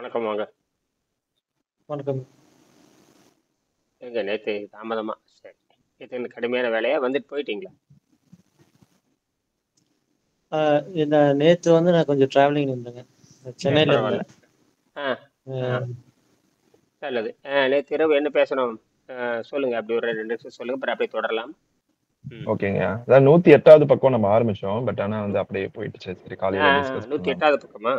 வணக்கம் வாங்க. வணக்கம். எங்க நேத்து தாமதமா சரி. நேத்து இந்த கடுமையான வேலையா வந்துட்டு போயிட்டீங்களா? இந்த நேத்து வந்து நான் கொஞ்சம் டிராவலிங் இருந்தேங்க. சரி, சென்னையில பரவாயில்ல. இருந்தேன். ஆ ஆ அஹ், நல்லது. நேத்து இரவு என்ன பேசணும்? சொல்லுங்க, அப்படி ஒரு 2 நிமிஷம் சொல்லுங்க, அப்புறம் அப்படியே தொடரலாம். ம் ஓகேங்க. அதான் 108வது பக்கம் நம்ம ஆரம்பிச்சோம். பட் ஆனா வந்து அப்படியே போயிடுச்சு. சரி காலையில டிஸ்கஸ் பண்ணலாம். 108வது பக்கமா?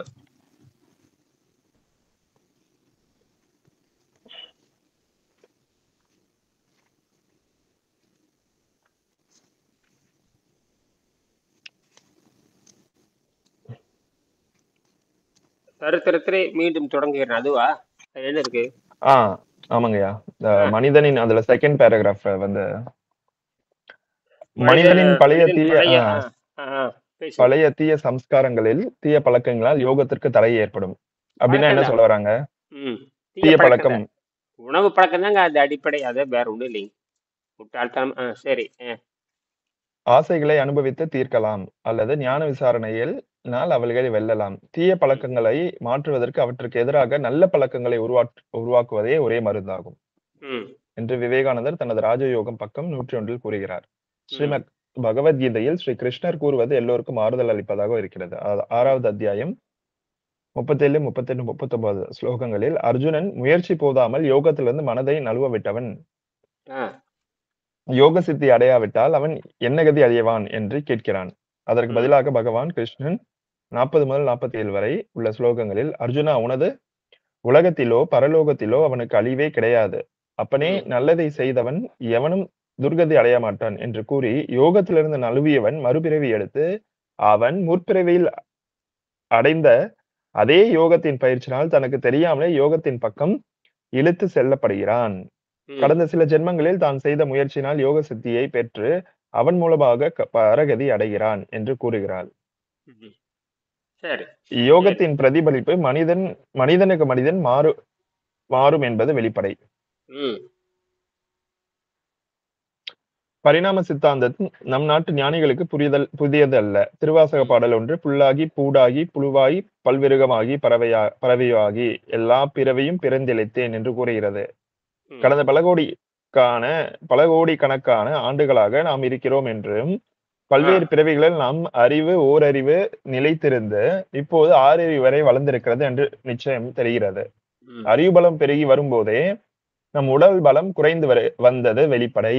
சரித்திரத்திலே மீண்டும் தொடங்குகிறேன், அதுவா? அது என்ன இருக்கு? ஆ ஆமாங்கய்யா. இந்த ஆ, மனிதனின் அதுல செகண்ட் பேராகிராஃப் வந்து மனிதன் மனிதனின் பழைய மனிதன் தீய பழைய பேசுங்க. பழைய தீய சம்ஸ்காரங்களில் தீய பழக்கங்களால் யோகத்திற்கு தடை ஏற்படும். அப்படின்னா என்ன பழக்கம் தான். சொல்ல வராங்க? ம் தீய தீய பழக்கம் பழக்கம் தான். உணவு பழக்கம் தாங்க அது அடிப்படை, அது வேற ஒண்ணும் இல்லைங்க. முட்டாள்தனம். சரி. ஆசைகளை அனுபவித்து தீர்க்கலாம் அல்லது ஞான விசாரணையில் அவள்களை வெல்லலாம். தீய ம் பழக்கங்களை மாற்றுவதற்கு அவற்றுக்கு எதிராக நல்ல பழக்கங்களை உருவாக்குவதே ஒரே மருந்தாகும் ம் என்று விவேகானந்தர் தனது ராஜயோகம் பக்கம் 101 கூறுகிறார். ம் ஸ்ரீமத் பகவத்கீதையில் ஸ்ரீ கிருஷ்ணர் கூறுவது எல்லோருக்கும் ஆறுதல் அளிப்பதாக இருக்கிறது. ம் 6வது அத்தியாயம் 37, 38, 39 ஸ்லோகங்களில் அர்ஜுனன் முயற்சி போதாமல் யோகத்திலிருந்து மனதை நழுவ விட்டவன் ஆ யோக சித்தி அடையாவிட்டால் அவன் என்ன கதி அடையவான் என்று கேட்கிறான். அதற்கு ம் பதிலாக பகவான் கிருஷ்ணன் 40 முதல் 47 வரை உள்ள ஸ்லோகங்களில் அர்ஜுனா, உனது உலகத்திலோ பரலோகத்திலோ அவனுக்கு அழிவே கிடையாது. அப்பனே ம் நல்லதை செய்தவன் எவனும் துர்கதி அடைய மாட்டான் என்று கூறி யோகத்திலிருந்து நழுவியவன் மறுபிறவி எடுத்து அவன் முற்பிறவியில் அடைந்த அதே யோகத்தின் பயிற்சினால் தனக்கு தெரியாமலே யோகத்தின் பக்கம் இழுத்து செல்லப்படுகிறான். ம் கடந்த சில ஜென்மங்களில் தான் செய்த முயற்சியினால் யோக சித்தியை பெற்று அவன் மூலமாக பரகதி அடைகிறான் என்று கூறுகிறார். ம். சரி சரி. யோகத்தின் பிரதிபலிப்பு மனிதனுக்கு மனிதன் மாறும் என்பது வெளிப்படை. ம் பரிணாம சித்தாந்தம் நம் நாட்டு ஞானிகளுக்கு புதியது அல்ல. திருவாசக ம் பாடல் ஒன்று, புல்லாகி பூடாகி புழுவாகி பல்விருகமாகி பறவையாகி எல்லா பிறவியும் பிறந்திழைத்தேன் என்று கூறுகிறது. ம் கடந்த பல கோடிக்கணக்கான ஆண்டுகளாக நாம் இருக்கிறோம் என்றும் ஆ பல்வேறு பிறவிகளில் நம் ஓரறிவு நிலைத்திருந்து இப்போது 6 அறிவு வரை வளர்ந்திருக்கிறது என்று நிச்சயம் தெரிகிறது. ம் அறிவு பலம் பெருகி வரும்போதே நம் உடல் பலம் குறைந்து வந்தது வெளிப்படை.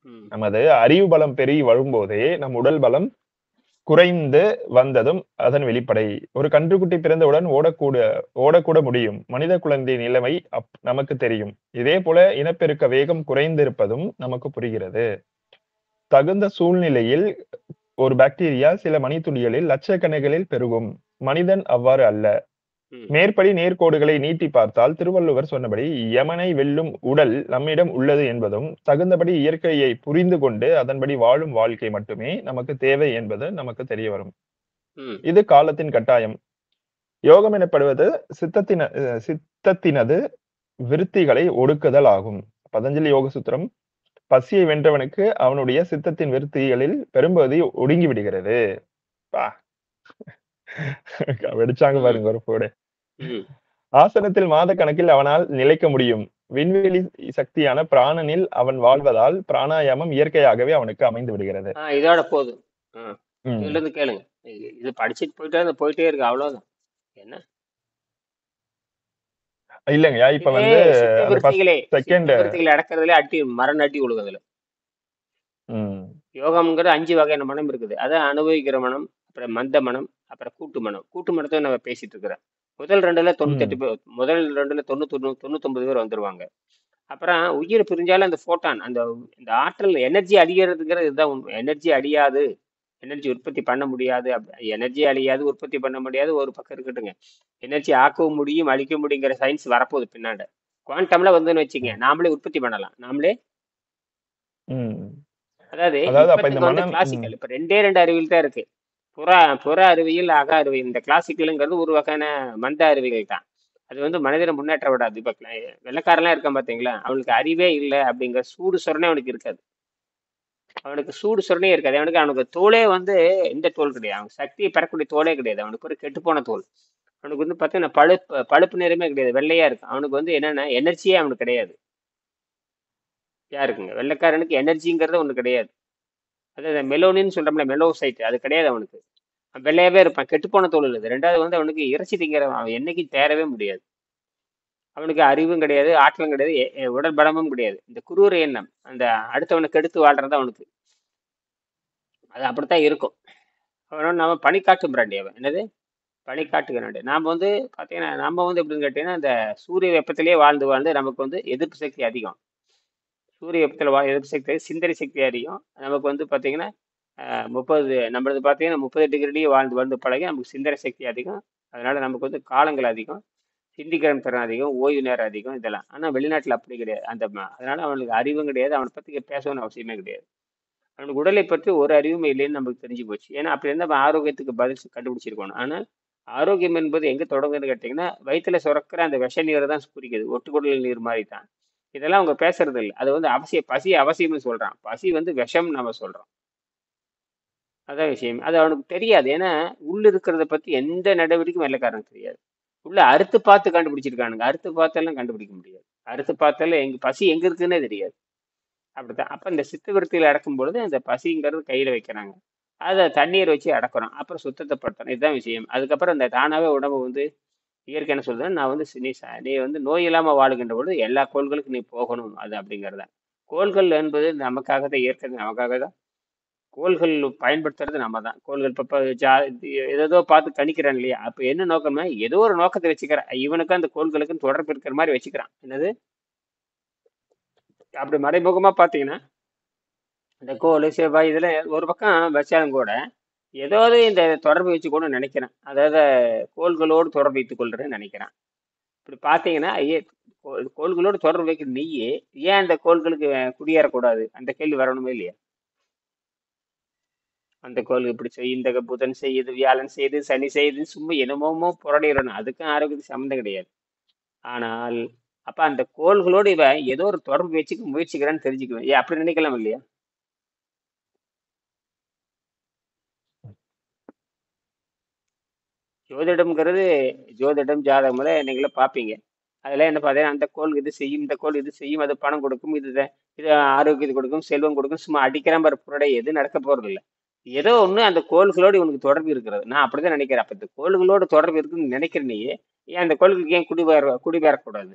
ம் நமது அறிவு பலம் பெருகி வரும்போதே நம் உடல் பலம் குறைந்து வந்ததும் அதன் வெளிப்படை. ஒரு கன்றுக்குட்டி பிறந்தவுடன் ஓடக்கூட முடியும். மனித குழந்தை நிலைமை நமக்கு தெரியும். இதே போல இனப்பெருக்க வேகம் குறைந்திருப்பதும் நமக்கு புரிகிறது. தகுந்த சூழ்நிலையில் ஒரு பாக்டீரியா சில மணித்துளிகளில் லட்சக்கணக்கில் பெருகும். மனிதன் அவ்வாறு அல்ல. ம் மேற்படி நேர்கோடுகளை நீட்டி பார்த்தால் திருவள்ளுவர் சொன்னபடி யமனை வெல்லும் உடல் நம்மிடம் உள்ளது என்பதும் தகுந்தபடி இயற்கையை புரிந்து கொண்டு அதன்படி வாழும் வாழ்க்கை மட்டுமே நமக்கு தேவை என்பது நமக்கு தெரிய வரும். ம் இது காலத்தின் கட்டாயம். யோகம் எனப்படுவது சித்தத்தினது விருத்திகளை ஒடுக்குதல் ஆகும். பதஞ்சலி யோக சூத்திரம், பசியை வென்றவனுக்கு அவனுடைய சித்தத்தின் விருத்திகளில் பெரும்பகுதி ஒடுங்கி விடுகிறது. பா, வெடிச்சாங்க ம் பாருங்க ஒரு போடு. ம் ஆசனத்தில் மாத கணக்கில் அவனால் நிலைக்க முடியும். விண்வெளி சக்தியான பிராணனில் அவன் வாழ்வதால் பிராணாயாமம் இயற்கையாகவே அவனுக்கு அமைந்து விடுகிறது. இதோட போதும். இதுல ம். இருந்து கேளுங்க. இது படிச்சுட்டு போயிட்டே இருக்கு, அவ்வளவுதான். என்ன இல்லைங்கய்யா, இப்ப இதே வந்து சித்த அந்த விருத்திகளே செகண்ட். அடக்கிறதுல மரம் அடி உழுகுதுல. யோகம்ங்கிறது 5 வகையான மனம் இருக்குது. அதான் அனுபவிக்கிற மனம், அப்புறம் மந்த மனம், அப்புறம் கூட்டு மனம். கூட்டு மனத்தை நம்ம பேசிட்டு இருக்கிறோம். முதல் 2ல 98 பேர், முதல் 2ல 99 பேர் வந்துருவாங்க. அப்புறம் உயிர் பிரிஞ்சாலும் அந்த போட்டான், இந்த ஆற்றல் எனர்ஜி அழிகிறதுங்கிறது இதுதான் உண்மை. எனர்ஜி அழியாது, எனர்ஜி உற்பத்தி பண்ண முடியாது. எனர்ஜி அழியாது, உற்பத்தி பண்ண முடியாது ஒரு பக்கம் இருக்கட்டுங்க. எனர்ஜி ஆக்கவும் முடியும், அழிக்க முடியுங்கிற சயின்ஸ் வரப்போகுது பின்னாடி. குவாண்டம்ல வந்துன்னு வச்சுங்க, நாமளே உற்பத்தி பண்ணலாம், நாமளே. அதாவது அப்ப இந்த இப்பத்துக்கு வந்து மனம். கிளாசிக்கல் இப்ப 2 அறிவியல் தான் இருக்கு. புற அறிவியல், அக அறிவியல். இந்த கிளாசிக்கலுங்கிறது ஒரு வகையான மந்த அறிவியல் தான். அது வந்து மனிதனை முன்னேற்ற விடாது. இப்ப வெள்ளக்காரெல்லாம் இருக்கான் பாத்தீங்களா, அவனுக்கு அறிவே இல்லை அப்படிங்கிற சூடு சொரணை அவனுக்கு இருக்காது. அவனுக்கு அவனுக்கு தோலே வந்து எந்த தோல் கிடையாது. அவனுக்கு சக்தியை பெறக்கூடிய தோலே கிடையாது. அவனுக்கு ஒரு கெட்டுப்போன தோல். அவனுக்கு வந்து பார்த்தீங்கன்னா பழுப்பு பழுப்பு நிறமே கிடையாது, வெள்ளையா இருக்கும். அவனுக்கு வந்து என்னன்னா எனர்ஜியே அவனுக்கு கிடையாது. யாருக்குங்க? வெள்ளைக்காரனுக்கு எனர்ஜிங்கிறது ஒண்ணு கிடையாது. அதாவது மெலோனின்னு சொல்றோம்ல, மெலோசைட், அது கிடையாது அவனுக்கு. அவன் வெள்ளையாவே இருப்பான். கெட்டுப்போன தோல் இது. ரெண்டாவது வந்து அவனுக்கு இறைச்சி திங்கிறவன், அவன் என்னைக்கும் தேரவே முடியாது. அவனுக்கு அறிவும் கிடையாது, ஆற்றலும் கிடையாது, உடல் பலமும் கிடையாது. இந்த குரூர எண்ணம், அந்த அடுத்தவனை கெடுத்து வாழ்றது அவனுக்கு. அது அப்படித்தான் இருக்கும். அவனோட நாம பனிக்காட்டு பிராண்டி, அவன் என்னது பனிக்காட்டு பிராண்டி. நாம வந்து பாத்தீங்கன்னா, நம்ம வந்து எப்படின்னு கேட்டீங்கன்னா, இந்த சூரிய வெப்பத்திலேயே வாழ்ந்து வாழ்ந்து நமக்கு வந்து எதிர்ப்பு சக்தி அதிகம். சூரிய வெப்பத்தில் எதிர்ப்பு சக்தி, சிந்தனை சக்தி அதிகம். நமக்கு வந்து பாத்தீங்கன்னா 30, நம்மளது பாத்தீங்கன்னா 30 டிகிரிலேயே வாழ்ந்து வாழ்ந்து பழகி நமக்கு சிந்தனை சக்தி அதிகம். அதனால நமக்கு வந்து காலங்கள் அதிகம், சிந்திக்கிற திறன் அதிகம், ஓய்வு நேரம் அதிகம், இதெல்லாம். ஆனா வெளிநாட்டுல அப்படி கிடையாது. அதனால அவனுக்கு அறிவும் கிடையாது, அவனை பத்தி பேசணும்னு அவசியமே கிடையாது. அவனுக்கு உடலை பற்றி ஒரு அறிவுமே இல்லைன்னு நமக்கு தெரிஞ்சு போச்சு. ஏன்னா அப்படி இருந்தா அவன் ஆரோக்கியத்துக்கு பதில் கண்டுபிடிச்சிருக்கணும். ஆனால் ஆரோக்கியம் என்பது எங்க தொடங்குதுன்னு கேட்டீங்கன்னா, வயிற்றுல சுரக்கிற அந்த விஷ நீரை தான் குறிக்குது, ஒட்டுக்குடல் நீர் மாதிரி தான். இதெல்லாம் அவங்க பேசுறது இல்லை. அது வந்து பசி அவசியம்னு சொல்றான். பசி வந்து விஷம் நம்ம சொல்றோம். அதான் விஷயம். அது அவனுக்கு தெரியாது. ஏன்னா உள்ள இருக்கிறத பத்தி எந்த நடவடிக்கையும் வெள்ளைக்காரனுக்கு தெரியாது. உள்ள அறுத்து பார்த்து கண்டுபிடிச்சிருக்கானுங்க. அறுத்து பார்த்தெல்லாம் கண்டுபிடிக்க முடியாது. அறுத்து பார்த்தாலும் பசி எங்க இருக்குன்னே தெரியாது. அப்படித்தான். அப்ப இந்த சித்து விருத்தியில அடக்கும் பொழுது அந்த பசிங்கிறது கையில வைக்கிறாங்க. அதை தண்ணீர் வச்சு அடக்குறோம். அப்புறம் சுத்தத்தை படுத்தணும். இதுதான் விஷயம். அதுக்கப்புறம் இந்த தானாவே உடம்பு வந்து இயற்கை என்ன சொல்றது, நான் வந்து நீ வந்து நோய் இல்லாம வாழுகின்ற பொழுது எல்லா கோள்களுக்கும் நீ போகணும், அது அப்படிங்கிறத. கோள்கள் என்பது நமக்காக தான், இயற்கை நமக்காக தான். கோள்கள் பயன்படுத்துறது நம்ம தான். கோள்கள் இப்ப ஏதோ பார்த்து கணிக்கிறான் இல்லையா? அப்ப என்ன நோக்கம்னா, ஏதோ ஒரு நோக்கத்தை வச்சுக்கிறான். இவனுக்கு அந்த கோள்களுக்கும் தொடர்பு இருக்கிற மாதிரி வச்சுக்கிறான். என்னது, அப்படி மறைமுகமா பாத்தீங்கன்னா இந்த கோள் செவ்வாய் இதுல ஒரு பக்கம் வச்சாலும் கூட ஏதாவது இந்த தொடர்பு வச்சு கூட நினைக்கிறேன். அதாவது கோள்களோடு தொடர்பு வைத்துக் கொள்றேன்னு நினைக்கிறேன். இப்படி பாத்தீங்கன்னா கோள்களோடு தொடர்பு வைக்கிற நீயே ஏன் அந்த கோள்களுக்கு குடியேறக்கூடாது? அந்த கேள்வி வரணுமே இல்லையா? அந்த கோள் இப்படி செய்யும், இந்த புதன் செய்யுது, வியாழன் செய்யுது, சனி செய்யுது, சும்மா என்னமோ புரடிடணும். அதுக்கும் ஆரோக்கியத்துக்கு சம்மந்தம் கிடையாது. ஆனால் அப்ப அந்த கோள்களோடு இவன் ஏதோ ஒரு தொடர்பு வச்சுக்க முயற்சிக்கிறான்னு தெரிஞ்சுக்குவேன். ஏன் அப்படி நினைக்கலாம் இல்லையா? ஜோதிடம்ங்கிறது, ஜோதிடம் ஜாதகம் நீங்களே பார்ப்பீங்க. அதெல்லாம் என்ன பார்த்தீங்கன்னா, அந்த கோள் இது செய்யும், இந்த கோள் இது செய்யும், அது பணம் கொடுக்கும், இது ஆரோக்கியத்தை கொடுக்கும், செல்வம் கொடுக்கும், சும்மா அடிக்கிற மாதிரி புரடை எது நடக்க போறது இல்லை. ஏதோ ஒண்ணு அந்த கோள்களோடு இவனுக்கு தொடர்பு இருக்கிறது. நான் அப்படிதான் நினைக்கிறேன். அப்ப இந்த கோள்களோடு தொடர்பு இருக்குன்னு நினைக்கிற நீ ஏன் அந்த கோள்களுக்கு ஏன் குடிபெயரக்கூடாது?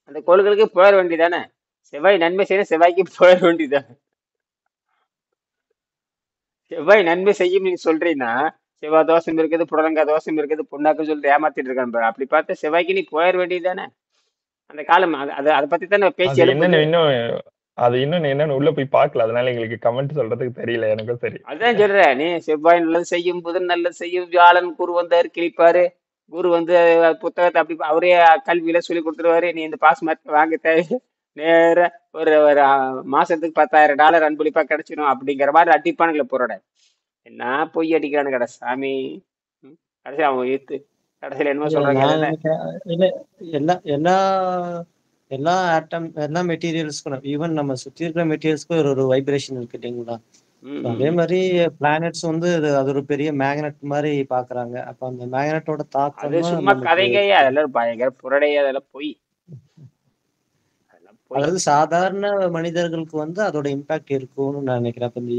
அந்த கோள்களுக்கு போயிட வேண்டியதானே? செவ்வாய் நன்மை செய்யணும், செவ்வாய்க்கு போயிட வேண்டியதானே? செவ்வாய் நன்மை செய்யும் நீங்க சொல்றீங்கன்னா, செவ்வாய் தோஷம் இருக்குது, புடலங்காய் தோஷம் இருக்குது, புண்ணாக்கு சொல்லிட்டு ஏமாத்திட்டு இருக்கான் பாரு. அப்படி பார்த்தா செவ்வாய்க்கு நீ போயிட வேண்டியதுதானே? அந்த காலம் அதை பத்தி தானே பேச்சு அது எழுப்புது. இன்னும் என்னன்னு உள்ள போய் பார்க்கல, அதனால எங்களுக்கு கமெண்ட் சொல்றதுக்கு தெரியல. எனக்கும் சரி. அதான் சொல்றேன், நீ செவ்வாய் நல்லது செய்யும், புதன் நல்லது செய்யும், வியாழன் குரு வந்தாரு கிழிப்பாரு, குரு வந்து புத்தகத்தை அப்படி அவரே கல்வியில சொல்லி கொடுத்துருவாரு. நீ இந்த பாஸ் மார்க் வாங்க தேவை, நேர ஒரு மாசத்துக்கு $10,000 அன்பளிப்பா கிடைச்சிடும் அப்படிங்கிற மாதிரி அடிப்பானுங்களை போறோட. என்ன பொய் அடிக்கிறானு கடை சாமி. கடைசி அவன் ஈர்த்து கடைசியில என்னமோ சொல்றாங்க. நான் நினைக்கிறேன் இல்ல, எல்லா எல்லா எல்லா ஆட்டம், எல்லா மெட்டீரியல்ஸ்க்கும், ஈவன் நம்ம சுத்தி இருக்கிற மெட்டீரியல்ஸ்க்கும் ஒரு வைப்ரேஷன் இருக்கு இல்லைங்களா? அதே மாதிரி பிளானட்ஸ் வந்து அது ஒரு பெரிய மேக்னெட் மாதிரி பாக்குறாங்க. அப்ப அந்த மேக்னெட்டோட அது தாக்கம் தான் சும்மா நமக்கு. கதைங்கய்யா, அதெல்லாம் பயங்கர புரடைய, அதெல்லாம் பொய். அதாவது சாதாரண மனிதர்களுக்கு வந்து அதோட இம்பாக்ட் இருக்கும்னு நான் நினைக்கிறேன். அப்ப இந்த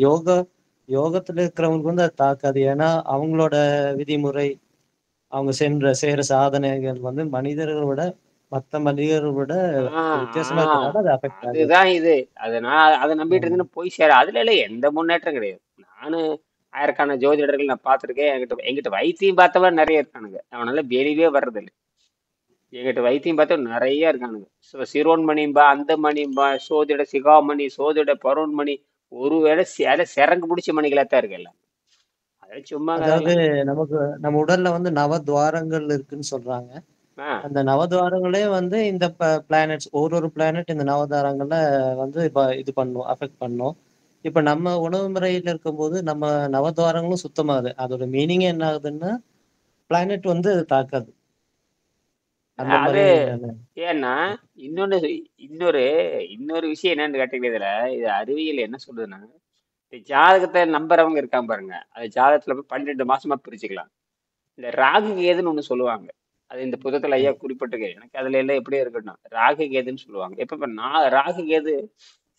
யோகத்துல இருக்கிறவங்களுக்கு வந்து அது தாக்காது. ஏன்னா அவங்களோட விதிமுறை, அவங்க செய்யற சாதனைகள் வந்து மனிதர்களை விட, மற்ற மனிதர்களை விட வித்தியாசமா இருக்கிறனால அது அஃபெக்ட் ஆகுது. அதுதான் இது. அதை நம்பிட்டு இருந்தேன்னு போய் சேர அதுல எல்லாம் எந்த முன்னேற்றம் கிடையாது. நானு ஆயிரக்கான ஜோதிடர்கள் நான் பார்த்திருக்கேன். எங்கிட்ட வைத்தியம் பார்த்தவன் நிறைய இருக்கானுங்க. அவனால வெளியே வர்றதில்லை. எங்கிட்ட வைத்தியம் பார்த்தவன் நிறைய இருக்கானுங்க. சிரோன்மணிம்பா, அந்த மணிம்பா, சோதிட சிகாமணி, சோதிட பருண்மணி, ஒருவேளை சிறங்கு பிடிச்ச மணிகளா தான் இருக்கு எல்லாம். அது சும்மா அதாவது நமக்கு நம்ம உடல்ல வந்து நவத்வாரங்கள் இருக்குன்னு சொல்றாங்க. அந்த நவத்வாரங்களே வந்து இந்த பிளானட்ஸ், ஒரு பிளானட் இந்த நவத்வாரங்கள்ல வந்து இப்ப இது பண்ணும், அஃபெக்ட் பண்ணும். இப்ப நம்ம உணவு முறையில இருக்கும்போது நம்ம நவத்வாரங்களும் சுத்தமாகுது. அதோட மீனிங் என்ன ஆகுதுன்னா, பிளானட் வந்து தாக்காது. அந்த அது மாதிரி ஏன்னா இன்னொன்னு இன்னொரு இன்னொரு விஷயம் என்னன்னு கேட்டீங்கன்னா, இதுல இது அறிவியல் என்ன சொல்றதுன்னா, ஜாதகத்தை நம்புறவங்க இருக்காங்க பாருங்க, அது ஜாதகத்துல போய் 12 மாசமா பிரிச்சுக்கலாம். இந்த ராகு கேதுன்னு ஒண்ணு சொல்லுவாங்க, அது இந்த புத்தகத்துல ஐயா குறிப்பிட்டிருக்கு. எனக்கு அதுல எல்லாம் எப்படியே இருக்கட்டும், ராகு கேதுன்னு சொல்லுவாங்க. எப்ப நான் ராகு கேது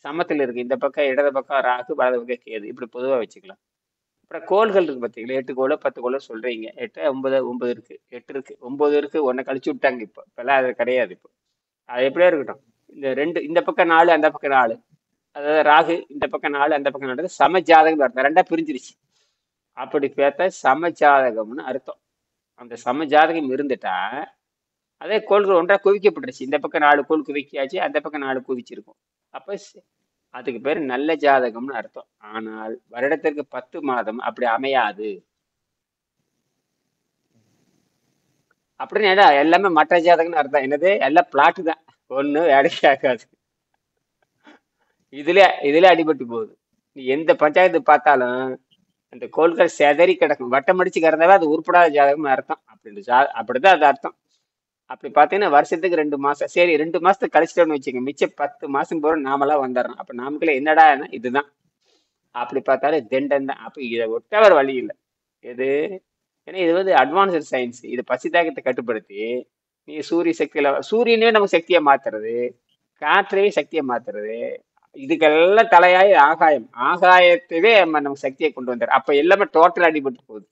சமத்துல இருக்கு, இந்த பக்கம் இடது பக்கம் ராகு, வலது பக்கம் கேது, இப்படி பொதுவா வச்சுக்கலாம். அப்புறம் கோள்கள் இருக்கு பார்த்தீங்களா, 8 கோளோ 10 கோளோ சொல்றீங்க. 8 9 இருக்கு, 8 இருக்கு, 9 இருக்கு, ஒன்றை கழிச்சு விட்டாங்க. இப்பெல்லாம் அது கிடையாது. இப்போ அது எப்படியா இருக்கட்டும், இந்த ரெண்டு, இந்த பக்கம் 4 அந்த பக்கம் 4, அதாவது ராகு இந்த பக்கம் 4 அந்த பக்கம் 4, சம ஜாதகம் அர்த்தம். ரெண்டா பிரிஞ்சிருச்சு. அப்படி பார்த்தா சம ஜாதகம்னு அர்த்தம். அந்த சம ஜாதகம் இருந்துட்டா அதே கோள்கள் ஒன்றா குவிக்கப்பட்டுருச்சு. இந்த பக்கம் 4 கோள் குவிக்காச்சு, அந்த பக்கம் 4 குவிச்சிருக்கும். அப்ப அதுக்கு பேர் நல்ல ஜாதகம்னு அர்த்தம். ஆனால் வருடத்திற்கு 10 மாதம் அப்படி அமையாது. அப்படின்னு எல்லாமே மற்ற ஜாதகம்னு அர்த்தம். என்னது, எல்லாம் பிளாட்டு தான், ஒண்ணு வேலைக்கு ஆகாது. இதுல அடிபட்டு போகுது. நீ எந்த பஞ்சாயத்து பார்த்தாலும் அந்த கோள்கள் செதறி கிடக்கும், வட்டம் அடிச்சு கிடந்தாவே அது உருப்படாத ஜாதகம்னு அர்த்தம். அப்படிதான் அது அர்த்தம். அப்படி பார்த்தீங்கன்னா வருஷத்துக்கு 2 மாசம், சரி 2 மாசத்துக்கு கழிச்சிட்டோம்னு வச்சுங்க, மிச்சம் 10 மாசம் போற நாமெல்லாம் வந்துடுறோம். அப்ப நமக்குள்ள என்னடா இதுதான். அப்படி பார்த்தாலும் திண்டம் தான். அப்ப இதை ஒட்டவர் வழி இல்லை. எது, ஏன்னா இது வந்து அட்வான்ஸ்டு சயின்ஸ். இது பசி தாக்கத்தை கட்டுப்படுத்தி நீ சூரிய சக்தியில, சூரியனே நமக்கு சக்தியை மாத்துறது, காற்றையே சக்தியை மாத்துறது, இதுக்கெல்லாம் தலையாய் ஆகாயம், ஆகாயத்தவே நமக்கு சக்தியை கொண்டு வந்தார். அப்ப எல்லாமே டோட்டல் அடிபட்டு போகுது.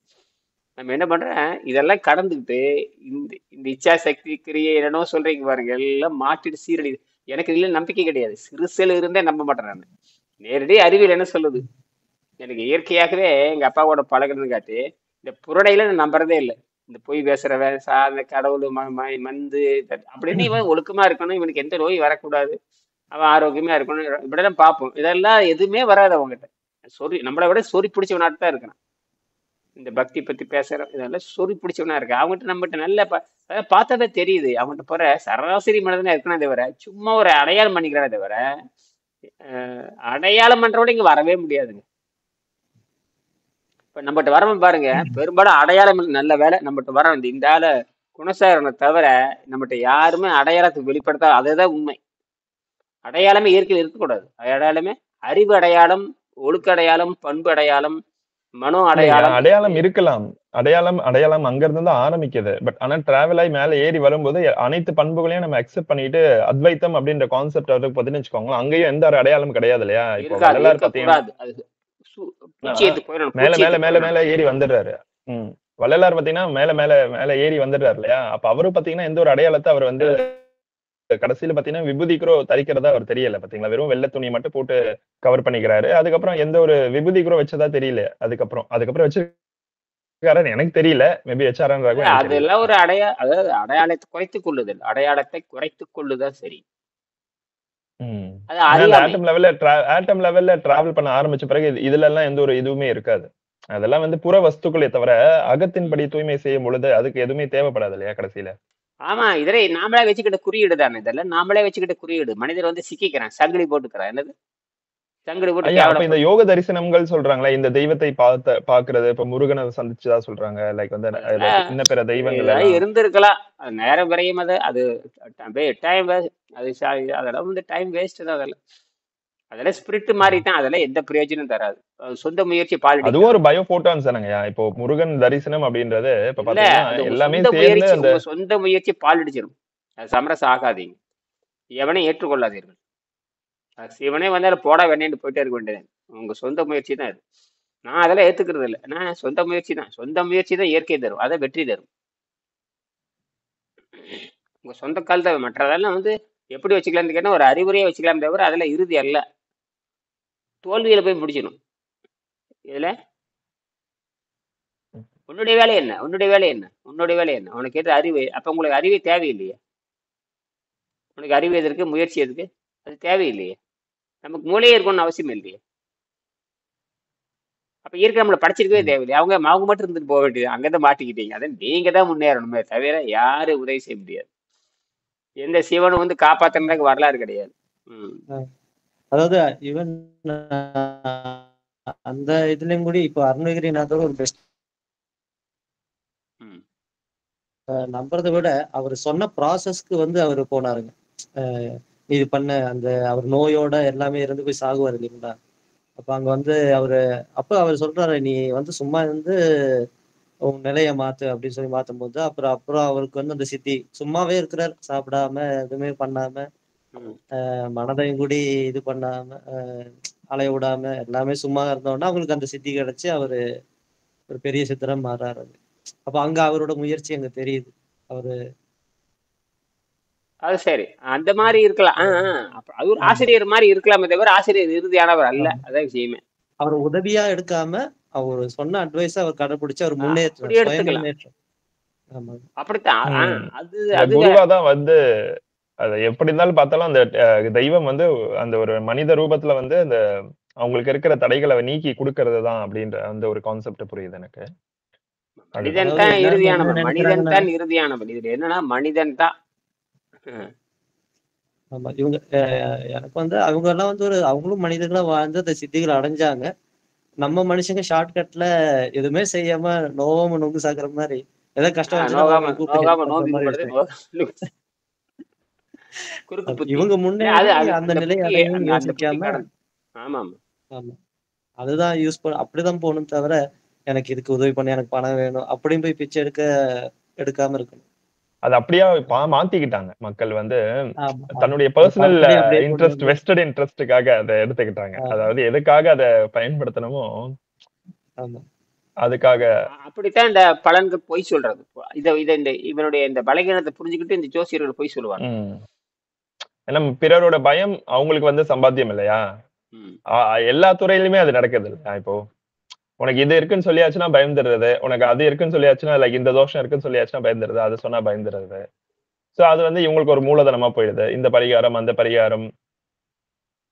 நம்ம என்ன பண்றோம், இதெல்லாம் கடந்துக்கிட்டு இந்த இச்சா சக்தி கிரியை என்னன்னோ சொல்றீங்க பாருங்க, எல்லாம் மாட்டிட்டு சீரழி. எனக்கு இதுல நம்பிக்கை கிடையாது, சிறுசில இருந்தே நம்ப மாட்டேன் நான். நேரடி அறிவியல் என்ன சொல்லுது, எனக்கு இயற்கையாகவே எங்க அப்பாவோட பழகுன்னு காட்டி இந்த புரடையில நான் நம்புறதே இல்லை. இந்த பொய் பேசுறவன், சார்ந்த கடவுள், மந்து அப்படின்னு, இவன் ஒழுக்கமா இருக்கணும், இவனுக்கு எந்த நோய் வரக்கூடாது, அவன் ஆரோக்கியமா இருக்கணும், இப்படிதான் பார்ப்போம். இதெல்லாம் எதுவுமே வராது அவங்ககிட்ட. நம்மளை விட சொறி பிடிச்சவனாட்டு தான் இருக்கிறான். இந்த பக்தி பத்தி பேசுறோம், இதெல்லாம் சொறி பிடிச்சவனா இருக்கு. அவங்ககிட்ட நம்மகிட்ட நல்ல பார்த்தாவே தெரியுது. அவங்ககிட்ட போற சராசரி மனிதனா இருக்கணும் தவிர, சும்மா ஒரு அடையாளம் பண்ணிக்கிறானே தவிர, அடையாளம் பண்றோட இங்க வரவே முடியாதுங்க. இப்ப நம்மகிட்ட வரவன் பாருங்க, பெரும்பாலும் அடையாளம் நல்ல வேலை நம்மகிட்ட வர இந்த ஆள குணசாரனை தவிர நம்மகிட்ட யாருமே அடையாளத்துக்கு வெளிப்படுத்த. அதுதான் உண்மை. அடையாளமே இயற்கையில் இருக்கக்கூடாது. அடையாளமே அறிவு அடையாளம், ஒழுக்க அடையாளம், பண்பு அடையாளம், மனோ அடையாளம். அடையாளம் இருக்கலாம். அடையாளம் அங்க இருந்து தான் ஆரம்பிக்குது. பட் ஆனா டிராவல் ஆகி மேல ஏறி வரும்போது அனைத்து பண்புகளையும் நம்ம அக்செப்ட் பண்ணிட்டு அத்வைத்தம் அப்படின்ற கான்செப்ட் வரைக்கும் பார்த்தீங்கன்னு வச்சுக்கோங்களேன், அங்கேயும் எந்த ஒரு அடையாளம் கிடையாது இல்லையா? இப்போ வள்ளலார் பாத்தீங்கன்னா மேல மேல மேல மேல ஏறி வந்துடுறாரு. வள்ளலார் பாத்தீங்கன்னா மேல மேல மேல ஏறி வந்துடுறாரு இல்லையா? அப்ப அவரு பாத்தீங்கன்னா எந்த ஒரு அடையாளத்தை அவர் வந்து கடைசியில பாத்தீங்கன்னா விபூதிக்குரோ தரிக்கிறதா அவர் தெரியல பாத்தீங்களா, வெறும் வெள்ளை துணி மட்டும் போட்டு கவர் பண்ணிக்கிறாரு. அதுக்கப்புறம் எந்த ஒரு விபூதிக்குரோ வச்சதா தெரியல. அதுக்கப்புறம் வச்சு எனக்கு தெரியல, மேபி வச்சாரான்னு. அதெல்லாம் ஒரு அதாவது அடையாளத்தை குறைத்துக் கொள்ளுதல், அடையாளத்தை குறைத்துக் கொள்ளுதான் சரி. ஆட்டம் லெவல்ல டிராவல் பண்ண ஆரம்பிச்ச பிறகு இதுல எல்லாம் எந்த ஒரு இதுவுமே இருக்காது. அதெல்லாம் வந்து புற வஸ்துக்களே தவிர அகத்தின்படி தூய்மை செய்யும் பொழுது அதுக்கு எதுவுமே தேவைப்படாது இல்லையா கடைசியில? ஆமா, இதே நாமளே வச்சுக்கிட்ட குறியீடு தானே. இதெல்லாம் நாமளே வச்சுக்கிட்ட குறியீடு. மனிதர் வந்து சிக்கிக்கிறான், சங்கிலி போட்டுக்கிறான். என்னது சங்கிலி போட்டு? இந்த யோக தரிசனங்கள் சொல்றாங்களா, இந்த தெய்வத்தை பாக்குறது, இப்ப முருகனை சந்திச்சதா சொல்றாங்க. லைக் வந்து சின்ன பிற தெய்வங்கள் இருந்திருக்கலாம். அது நேரம் விரையும். அது டைம் அதெல்லாம் வந்து டைம் வேஸ்ட் தான். அதெல்லாம் ஸ்பிரிட் மாதிரி தான். அதெல்லாம் எந்த பிரயோஜனம் தராது. சொந்த முயற்சி பால். அதுவும் ஒரு பயோ போட்டான்ஸ் தானங்கயா. இப்போ முருகன் தரிசனம் அப்படின்றது இப்ப பாத்தீங்கன்னா எல்லாமே சேர்ந்து அந்த சொந்த முயற்சி பால் அடிச்சிடும். அது சமரசம் ஆகாதீங்க, எவனை ஏற்றுக்கொள்ளாதீர்கள். சிவனே வந்தாலும் போடா வேணேன்னு போயிட்டே இருக்க வேண்டியது. உங்க சொந்த முயற்சி தான் அது. நான் அதெல்லாம் ஏத்துக்கிறது இல்லை. நான் சொந்த முயற்சி தான் இயற்கை தரும், அதை வெற்றி தரும். உங்க சொந்த கால் தான். மற்றதெல்லாம் வந்து எப்படி வச்சுக்கலாம்னு கேட்டா ஒரு அறிவுரையே வச்சுக்கலாம் தவிர அதெல்லாம் இறுதி அல்ல. தோல்வியில போய் முடிச்சிடும். இதுல உன்னுடைய வேலை என்ன, உன்னுடைய வேலை என்ன, உனக்கு ஏற்ற அறிவு. அப்ப உங்களுக்கு அறிவே தேவையில்லையே. உனக்கு அறிவு எதற்கு, முயற்சி எதுக்கு? அது தேவையில்லையே. நமக்கு மூளையே இருக்கணும்னு அவசியம் இல்லையே. அப்ப இயற்கை நம்மளை படிச்சிருக்கவே தேவையில்லை. அவங்க மட்டும் இருந்துட்டு போக வேண்டியது. அங்கதான் மாட்டிக்கிட்டீங்க. அதை நீங்க தான் முன்னேறணுமே தவிர யாரு உதவி செய்ய முடியாது. எந்த சிவனும் வந்து காப்பாத்துறதுக்கு வரலாறு கிடையாது. அதாவது ஈவன் அந்த இதுலயும் கூட இப்ப அருணகிரிநாதர் ஒரு பெஸ்ட் நம்புறதை விட அவர் சொன்ன ப்ராசஸ்க்கு வந்து அவர் போனாருங்க. இது பண்ண அந்த அவர் நோயோட எல்லாமே இருந்து போய் சாகுவார் இல்லைங்களா? அப்ப அங்க வந்து அவர் சொல்றாரு, நீ வந்து சும்மா இருந்து உன் நிலைய மாத்து அப்படின்னு சொல்லி மாத்தும்போது, அப்புறம் அவருக்கு வந்து அந்த சித்தி சும்மாவே இருக்கிறார், சாப்பிடாம எதுவுமே பண்ணாம, மனதையும் கூடி இது பண்ணாம, அலைய விடாம எல்லாமே சும்மா இருந்தோன்னா அவங்களுக்கு அந்த சித்தி கிடைச்சு அவரு ஒரு பெரிய சித்தரா மாறாரு. அப்ப அங்க அவரோட முயற்சி அங்க தெரியுது. அவரு அது சரி, அந்த மாதிரி இருக்கலாம். அது ஒரு ஆசிரியர் மாதிரி இருக்கலாமே தவிர ஆசிரியர் இறுதியானவர் அல்ல. அதான் விஷயமே. அவர் உதவியா எடுக்காம அவர் சொன்ன அட்வைஸ் அவர் கடைபிடிச்சு அவர் அப்படி முன்னேற்றம், சுய எடுத்துக்கலாம். முன்னேற்றம். ஆமா. அப்படித்தான். இந்த குருவாதான் வந்து அது எப்படி இருந்தாலும் பார்த்தாலும் அந்த தெய்வம் வந்து அந்த ஒரு மனித ரூபத்துல வந்து அந்த அவங்களுக்கு இருக்கிற தடைகளை நீக்கி கொடுக்கறது தான் அப்படின்ற அந்த ஒரு கான்செப்ட் புரியுது எனக்கு. மனிதன் தான் இறுதியானவன், மனிதன் தான் இறுதியானவன். இதுல என்னன்னா மனிதன் தான். ஆமா, இவங்க எனக்கு வந்து அவங்க எல்லாம் வந்து அவங்களும் மனிதர்களா வாழ்ந்து அந்த சித்திகளை அடைஞ்சாங்க. நம்ம மனுஷங்க ஷார்ட்கட்ல எதுவுமே செய்யாம நோவாம நொங்கு சாக்குற மாதிரி ஏதாவது கஷ்டம் இவங்க முன்னேறி அந்த நிலையை அடையணும்னு யோசிக்காம. ஆமா, அதுதான் யூஸ் பண்ண, அப்படிதான் போகணும் தவிர எனக்கு இதுக்கு உதவி பண்ண, எனக்கு பணம் வேணும் அப்படின்னு போய் பிச்சை எடுக்காம இருக்கணும். அது அப்படியே மாத்திக்கிட்டாங்க மக்கள் வந்து தன்னுடைய பர்சனல் இன்ட்ரெஸ்ட், வெஸ்டட் இன்ட்ரெஸ்டுக்காக அதை எடுத்துக்கிட்டாங்க. அதாவது எதுக்காக அதை பயன்படுத்தணுமோ அதுக்காக. அப்படித்தான் இந்த பலன்கள் பொய் சொல்றது. இவனுடைய இந்த பலகீனத்தை புரிஞ்சுக்கிட்டு இந்த ஜோசியர்கள் பொய் சொல்லுவாங்க. ஏன்னா பிறரோட பயம் அவங்களுக்கு வந்து சம்பாத்தியம் இல்லையா? எல்லா துறையிலுமே அது நடக்குது இல்லையா? இப்போ உனக்கு இது இருக்குன்னு சொல்லியாச்சுன்னா பயந்துடுறது, உனக்கு அது இருக்குன்னு சொல்லியாச்சுன்னா லைக் இந்த தோஷம் இருக்குன்னு சொல்லியாச்சுன்னா பயந்துடுறது, அது சொன்னா பயந்துடுறது. சோ அது வந்து இவங்களுக்கு ஒரு மூலதனமா போயிடுது. இந்த பரிகாரம் அந்த பரிகாரம்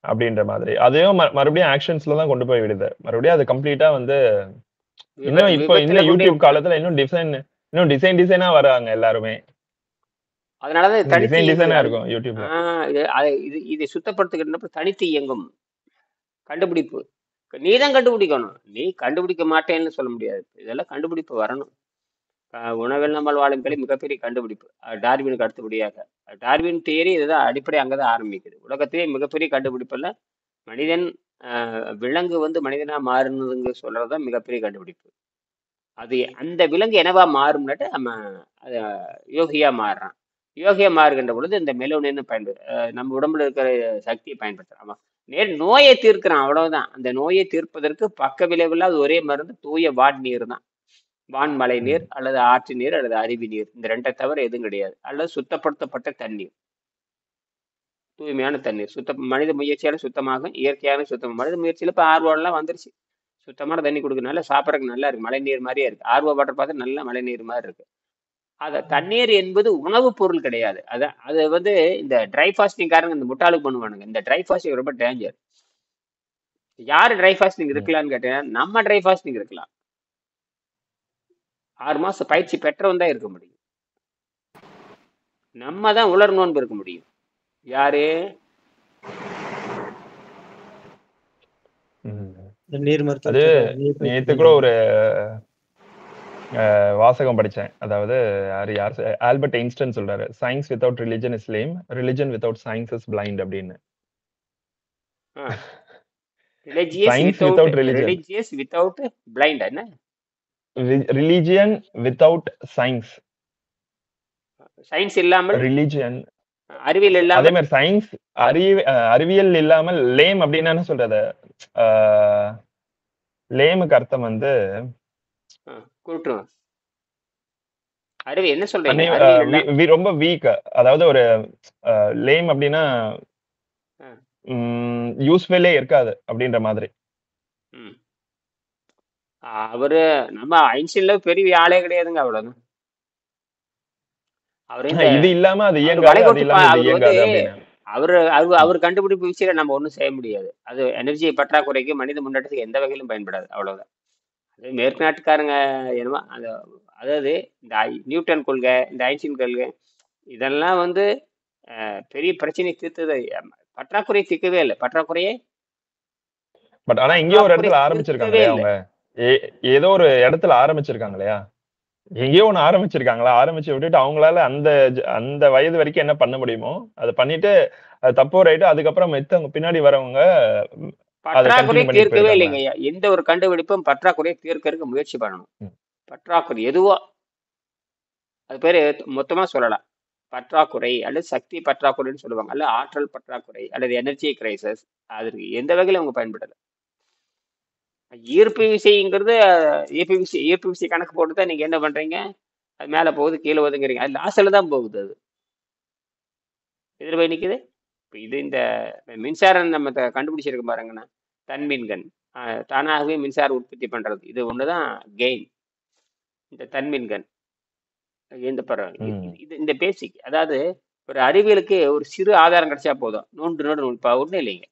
அப்படின்ற மாதிரி அதையும் மறுபடியும் ஆக்ஷன்ஸ்ல தான் கொண்டு போய் விடுது. மறுபடியும் அது கம்ப்ளீட்டா வந்து இன்னும் இப்போ இன்னும் யூடியூப் காலத்துல இன்னும் டிசைனா வராங்க எல்லாருமே. அதனாலதான் டிசைனா இருக்கும் யூடியூப்ல. இதை சுத்தப்படுத்துகின்ற தனித்து இயங்கும் கண்டுபிடிப்பு. நீதான் கண்டுபிடிக்கணும். நீ கண்டுபிடிக்க மாட்டேன்னு சொல்ல முடியாது. இதெல்லாம் கண்டுபிடிப்பு வரணும். உணவில் நம்ம வாழும் கலை மிகப்பெரிய கண்டுபிடிப்பு. டார்வினுக்கு அடுத்தபடியாக டார்வின் தியரி இதுதான் அடிப்படை, அங்கதான் ஆரம்பிக்குது. உலகத்திலே மிகப்பெரிய கண்டுபிடிப்புல மனிதன் விலங்கு வந்து மனிதனா மாறுனதுங்க சொல்றதுதான் மிகப்பெரிய கண்டுபிடிப்பு. அது அந்த விலங்கு என்னவா மாறும்னாட்டு நம்ம யோகியா மாறுறான். யோகியா மாறுகின்ற பொழுது இந்த மெலோனின்னு நம்ம உடம்புல இருக்கிற சக்தியை பயன்படுத்துறான். ஆமா, நோயை தீர்க்கிறான், அவ்வளவுதான். அந்த நோயை தீர்ப்பதற்கு பக்க விளைவில்லாத ஒரே மருந்து தூய வான் நீர் தான். வான்மழை நீர் அல்லது ஆற்று நீர் அல்லது அருவி நீர், இந்த ரெண்டை தவிர எதுவும் கிடையாது. அல்லது சுத்தப்படுத்தப்பட்ட தண்ணீர், தூய்மையான தண்ணீர். மனித முயற்சியால சுத்தமாகும், இயற்கையான சுத்தம். மனித முயற்சியில இப்ப ஆர்வோலாம் வந்துருச்சு. சுத்தமான தண்ணி கொடுக்கறதுனால சாப்பிட்றதுக்கு நல்லா இருக்கு, மழை நீர் மாதிரியே இருக்கு. ஆர்வோ வாட்டர் பார்த்து நல்ல மழை நீர் மாதிரி இருக்கு. தண்ணீர் என்பது உணவுப் பொருள் கிடையாது. அது வந்து இந்த ட்ரை ஃபாஸ்டிங் காரங்க இந்த முட்டாளுக்கு பண்ணுவானுங்க. இந்த ட்ரை ஃபாஸ்டிங் ரொம்ப டேஞ்சர். யாரு ட்ரை ஃபாஸ்டிங் இருக்கலாம்னு கேட்டீங்கன்னா நம்ம ட்ரை ஃபாஸ்டிங் இருக்கலாம். 6 மாசம் பயிற்சி பெற்றவன் தான் இருக்க முடியும். நம்ம தான் உலர் நோன்பு இருக்க முடியும். யாரு? நேத்து கூட ஒரு வாசகம் படிச்சேன். அதாவது ஆல்பர்ட் ஐன்ஸ்டைன் சொல்றாரு, science without religion is lame, religion without science is blind அப்படின்னு. Science without religious without blind என்ன? Religion without science. சயின்ஸ் இல்லாமல் ரிலிஜியன், அறிவியல் இல்லாமல். அதே மாதிரி சயின்ஸ் அறிவியல் இல்லாமல் லேம் அப்படின்னு என்ன சொல்றது? லேமுக்கு அர்த்தம் வந்து என்ன சொல்றீங்க? ரொம்ப வீக். அதாவது ஒரு லேம் அப்படின்னா யூஸ்ஃபுல்லே இருக்காது அப்படின்ற மாதிரி. அவரு நம்ம ஐன்ஸ்டீன்ல பெரிய ஆளே கிடையாதுங்க, அவ்வளவுதான். இது இல்லாம அது இயங்காது, அது இல்லாம இது இயங்காது அப்படின்னு. அவர் கண்டுபிடிப்பு விஷயம் நம்ம ஒண்ணும் செய்ய முடியாது. அது எனர்ஜியை பற்றாக்குறைக்கு மனித முன்னேற்றத்துக்கு எந்த வகையிலும் பயன்படாது, அவ்வளவுதான். அது மேற்கு நாட்டுக்காரங்க என்னமோ அதாவது இந்த நியூட்டன் கொள்கை, இந்த ஐன்ஸ்டீன் கொள்கை, இதெல்லாம் வந்து பெரிய பிரச்சனை தீர்த்தது. பற்றாக்குறை தீர்க்கவே இல்லை, பற்றாக்குறையே. பட் ஆனா இங்கே ஒரு இடத்துல ஆரம்பிச்சிருக்காங்க அவங்க, ஏதோ ஒரு இடத்துல ஆரம்பிச்சிருக்காங்க இல்லையா? எங்கேயோ ஒண்ணு ஆரம்பிச்சிருக்காங்களா? ஆரம்பிச்சு விட்டுட்டு அவங்களால அந்த வயது வரைக்கும் என்ன பண்ண முடியுமோ அதை பண்ணிட்டு அது தப்போ ரைட்டு. அதுக்கப்புறம் பின்னாடி வரவங்க அதை பற்றாக்குறையை கண்டினியூ பண்ணிட்டு தீர்க்கவே போயிருக்காங்களா? இல்லைங்க ஐயா. எந்த ஒரு கண்டுபிடிப்பும் பற்றாக்குறையை தீர்க்கறதுக்கு முயற்சி பண்ணணும். ம். பற்றாக்குறை எதுவோ அது பேரு மொத்தமா சொல்லலாம். பற்றாக்குறை அல்லது சக்தி பற்றாக்குறைன்னு சொல்லுவாங்க, அல்ல ஆற்றல் பற்றாக்குறை அல்லது எனர்ஜி கிரைசஸ். அதற்கு எந்த வகையில அவங்க பயன்படல. ஈர்ப்பு விசைங்கிறது ஈர்ப்பு விசை கணக்கு போட்டு தான் நீங்க என்ன பண்றீங்க, அது மேல போகுது கீழே ஒதுங்குறீங்க, அது லாஸ்ட்ல தான் போகுது. அது எதில் போய் நிக்குது? இப்போ இது இந்த மின்சாரம் நம்ம கண்டுபிடிச்சிருக்க பாருங்கண்ணா, தன்மின்கண். தானாகவே மின்சார உற்பத்தி பண்றது இது ஒண்ணுதான் கெயின். இந்த தன்மின்கண் இந்த இது இந்த பேசிக், அதாவது ஒரு அறிவியலுக்கு ஒரு சிறு ஆதாரம் கிடைச்சா போதும். நோண்டு இப்போ ஒன்றும் இல்லைங்க.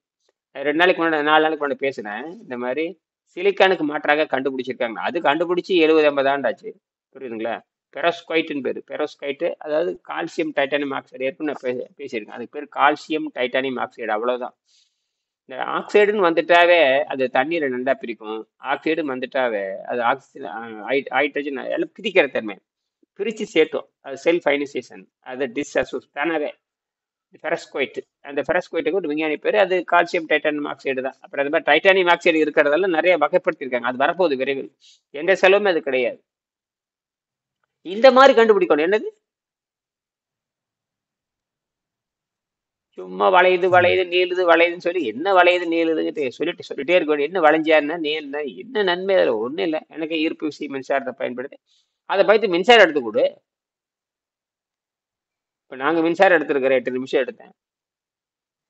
2 நாளைக்கு முன்னாடி 4 நாளைக்கு முன்னாடி பேசினேன். இந்த மாதிரி சிலிக்கானுக்கு மாற்றாக கண்டுபிடிச்சிருக்காங்க. அது கண்டுபிடிச்சி 70-80 ஆண்டாச்சு. புரியுதுங்களா? பெரோஸ்கொயிட்னு பேர். பெரோஸ்கொயிட் அதாவது கால்சியம் டைட்டானியம் ஆக்சைடு. ஏற்கனவே நான் பேசியிருக்கேன். அதுக்கு பேர் கால்சியம் டைட்டானியம் ஆக்சைடு, அவ்வளவுதான். இந்த ஆக்சைடுன்னு வந்துட்டாவே அது தண்ணீரை நல்லா பிரிக்கும். ஆக்சைடுன்னு வந்துட்டாவே அது ஆக்சிஜன் ஹைட்ரஜன் எல்லாம் பிரிக்கிற தன்மை, பிரித்து சேர்த்தோம். அது செல்ஃப் அயனைசேஷன், அது டிஸ்அசோஸ் தானாவே. ஃபெரஸ்கொயிட், அந்த ஃபெரஸ்கொயிட்டுக்கு ஒரு விஞ்ஞானி பேர். அது கால்சியம் டைட்டானியம் ஆக்சைடு தான். அப்புறம் அது மாதிரி டைட்டானியம் ஆக்சைடு இருக்கிறதெல்லாம் நிறைய வகைப்படுத்தியிருக்காங்க. அது வரப்போகுது விரைவில். எந்த செலவுமே அது கிடையாது. இந்த மாதிரி கண்டுபிடிக்கணும். என்னது சும்மா வளையுது நீளுது வளையுதுன்னு சொல்லி என்ன வளையுது நீளுதுங்கிட்டு சொல்லிட்டே இருக்க வேண்டிய. என்ன வளைஞ்சாருன்னா நீள்னா என்ன நன்மை? அதில் ஒன்றும் இல்லை. எனக்கு ஈர்ப்பு விசை மின்சாரத்தை பயன்படுத்தி அதை பார்த்து மின்சாரம் எடுத்து கொடு. இப்போ நாங்கள் மின்சாரம் எடுத்துருக்கிறேன், 8 நிமிஷம் எடுத்தேன்.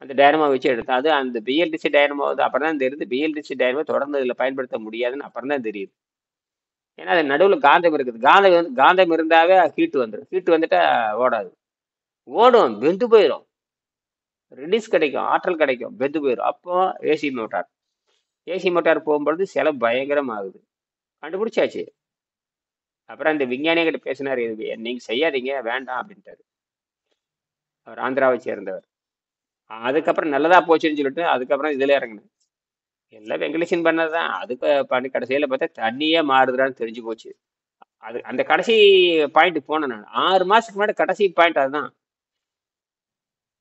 அந்த டைனமோ வச்சு எடுத்தேன். அது அந்த பிஎல்டிசி டைனமோ வந்து அப்புறம் தான் தெரியுது. பிஎல்டிசி டைனமோ தொடர்ந்து இதில் பயன்படுத்த முடியாதுன்னு அப்புறம் தான் தெரியுது. ஏன்னா அது நடுவில் காந்தம் இருக்குது. காந்தம் இருந்தாவே ஹீட்டு வந்துடும். ஹீட்டு வந்துட்டா ஓடாது. ஓடும், வெந்து போயிடும். ரிலீஸ் கிடைக்கும், ஆற்றல் கிடைக்கும், வெந்து போயிடும். அப்போ ஏசி மோட்டார் போகும்பொழுது செலவு பயங்கரமாகுது. கண்டுபிடிச்சாச்சு. அப்புறம் அந்த விஞ்ஞானிகிட்ட பேசினார், இது நீங்க செய்யாதீங்க, வேண்டாம் அப்படின்ட்டாரு. அவர் ஆந்திராவை சேர்ந்தவர். அதுக்கப்புறம் நல்லதா போச்சுன்னு சொல்லிட்டு அதுக்கப்புறம் இதுல இறங்கினேன். எல்லாம் வெங்கடேசன் பண்ணதுதான். அதுக்கு பண்ணி கடைசியில பார்த்தா தண்ணியே மாறுதுடான்னு தெரிஞ்சு போச்சு. அது அந்த கடைசி பாயிண்ட் போனேன் நான் 6 மாசத்துக்கு முன்னாடி. கடைசி பாயிண்ட் அதுதான்.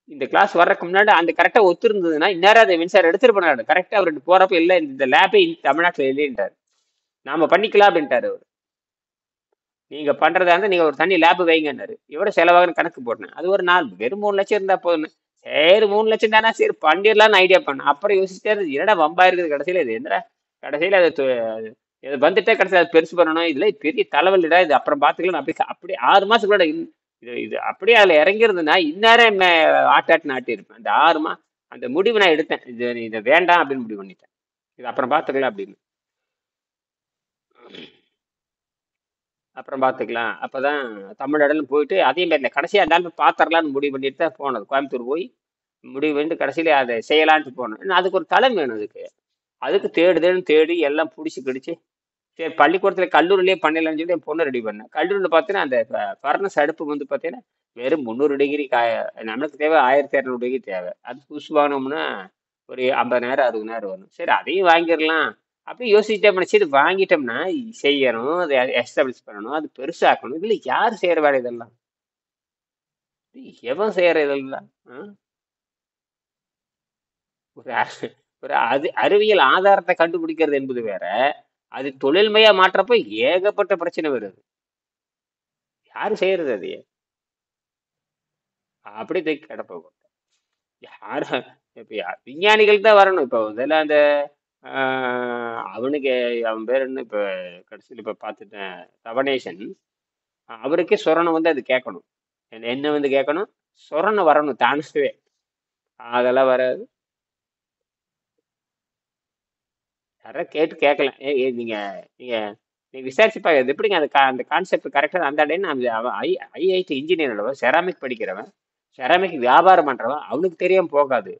இந்த கிளாஸ் வர்றதுக்கு முன்னாடி அந்த கரெக்டா ஒத்து இருந்ததுன்னா இந்நேரம் அதை மின்சாரம் எடுத்துட்டு போனாரு. கரெக்டா அவர்கிட்ட போறப்ப இல்லை, இந்த லேபே தமிழ்நாட்டில் இல்லைன்ட்டாரு. நாம பண்ணிக்கலாம் அப்படின்ட்டாரு அவர். நீங்க பண்றதா இருந்தா நீங்க ஒரு தனி லேப் வைங்கன்னாரு. எவ்வளவு செலவாகுன்னு கணக்கு போட்டேன். அது ஒரு 4 வெறும் 3 லட்சம் இருந்தா போதும். சரி 3 லட்சம் தானே, சரி பண்ணிடலாம்னு ஐடியா பண்ணேன். அப்புறம் யோசிச்சாரு, என்னடா வம்பா இருக்குது கடைசியில. இது என்னடா கடைசியில அது வந்துட்டே கடைசியில் அது பெருசு பண்ணணும், இதுல பெரிய தலைவலிடா, இது அப்புறம் பாத்துக்கலாம். அப்படி 6 மாசத்துக்கு கூட இது அப்படியே அதுல இறங்கிருந்ததுன்னா இந்நேரம் ஆட்டாட்டு இருப்பேன். அந்த 6 அந்த முடிவு நான் எடுத்தேன். இதை வேண்டாம் அப்படின்னு முடிவு பண்ணிட்டேன். இது அப்புறம் பாத்துக்கலாம் அப்படின்னு. அப்புறம் பார்த்துக்கலாம். அப்போதான் தமிழ்நாடுன்னு போயிட்டு அதே மாதிரி இந்த கடைசியாக இருந்தாலும் பார்த்துடலான்னு முடிவு பண்ணிட்டு தான் போனது. கோயம்புத்தூர் போய் முடிவு பண்ணிட்டு கடைசியில அதை செய்யலான்ட்டு போனேன். அதுக்கு ஒரு தளம் வேணும். அதுக்கு தேடி எல்லாம் பிடிச்சி கிடிச்சு சரி பள்ளிக்கூடத்தில் கல்லூரிலேயே பண்ணிடலாம்னு சொல்லி என் பொண்ணு ரெடி பண்ணேன். கல்லூரியில் பார்த்தீங்கன்னா அந்த ஃபர்னஸ் அடுப்பு வந்து பார்த்தீங்கன்னா வெறும் 300 டிகிரி நமக்கு தேவை 1200 டிகிரி தேவை. அது புதுசு வாங்கினோம்னா ஒரு 50,000 60,000 வரும். சரி அதையும் வாங்கிடலாம் அப்படி யோசிச்சிட்டோம்னா, சரி வாங்கிட்டோம்னா செய்யணும், அதை எஸ்டாப்ளிஷ் பண்ணணும், அது பெருசாக்கணும். இதுல யார் செய்யற வேலை இதெல்லாம்? எவன் செய்யற இதெல்லாம்? ஒரு அறிவியல் ஆதாரத்தை கண்டுபிடிக்கிறது என்பது வேற, அது தொழில்மையா மாற்றப்ப ஏகப்பட்ட பிரச்சனை வருது. யாரு செய்யறது அது? அப்படி கிடப்ப யாரு? இப்ப விஞ்ஞானிகள் தான் வரணும். இப்போ இதெல்லாம் அந்த அவனுக்கு அவன் பேர் என்ன, இப்போ கடைசியில் இப்போ பார்த்துட்டேன், தவணேசன். அவருக்கே சொரணம் வந்து அது கேட்கணும். என்ன வந்து கேட்கணும்? சொரணம் வரணும் தானவே. அதெல்லாம் வராது. யாராவது கேட்கல. நீங்க நீங்க நீங்க விசாரிச்சுப்பா, இது எப்படிங்க அந்த கான்செப்ட் கரெக்டாக அந்த அடைன்னு. அவன் ஐஐடி இன்ஜினியர், செராமிக் படிக்கிறவன், செராமிக் வியாபாரம் பண்றவன், அவனுக்கு தெரியாம போகாது.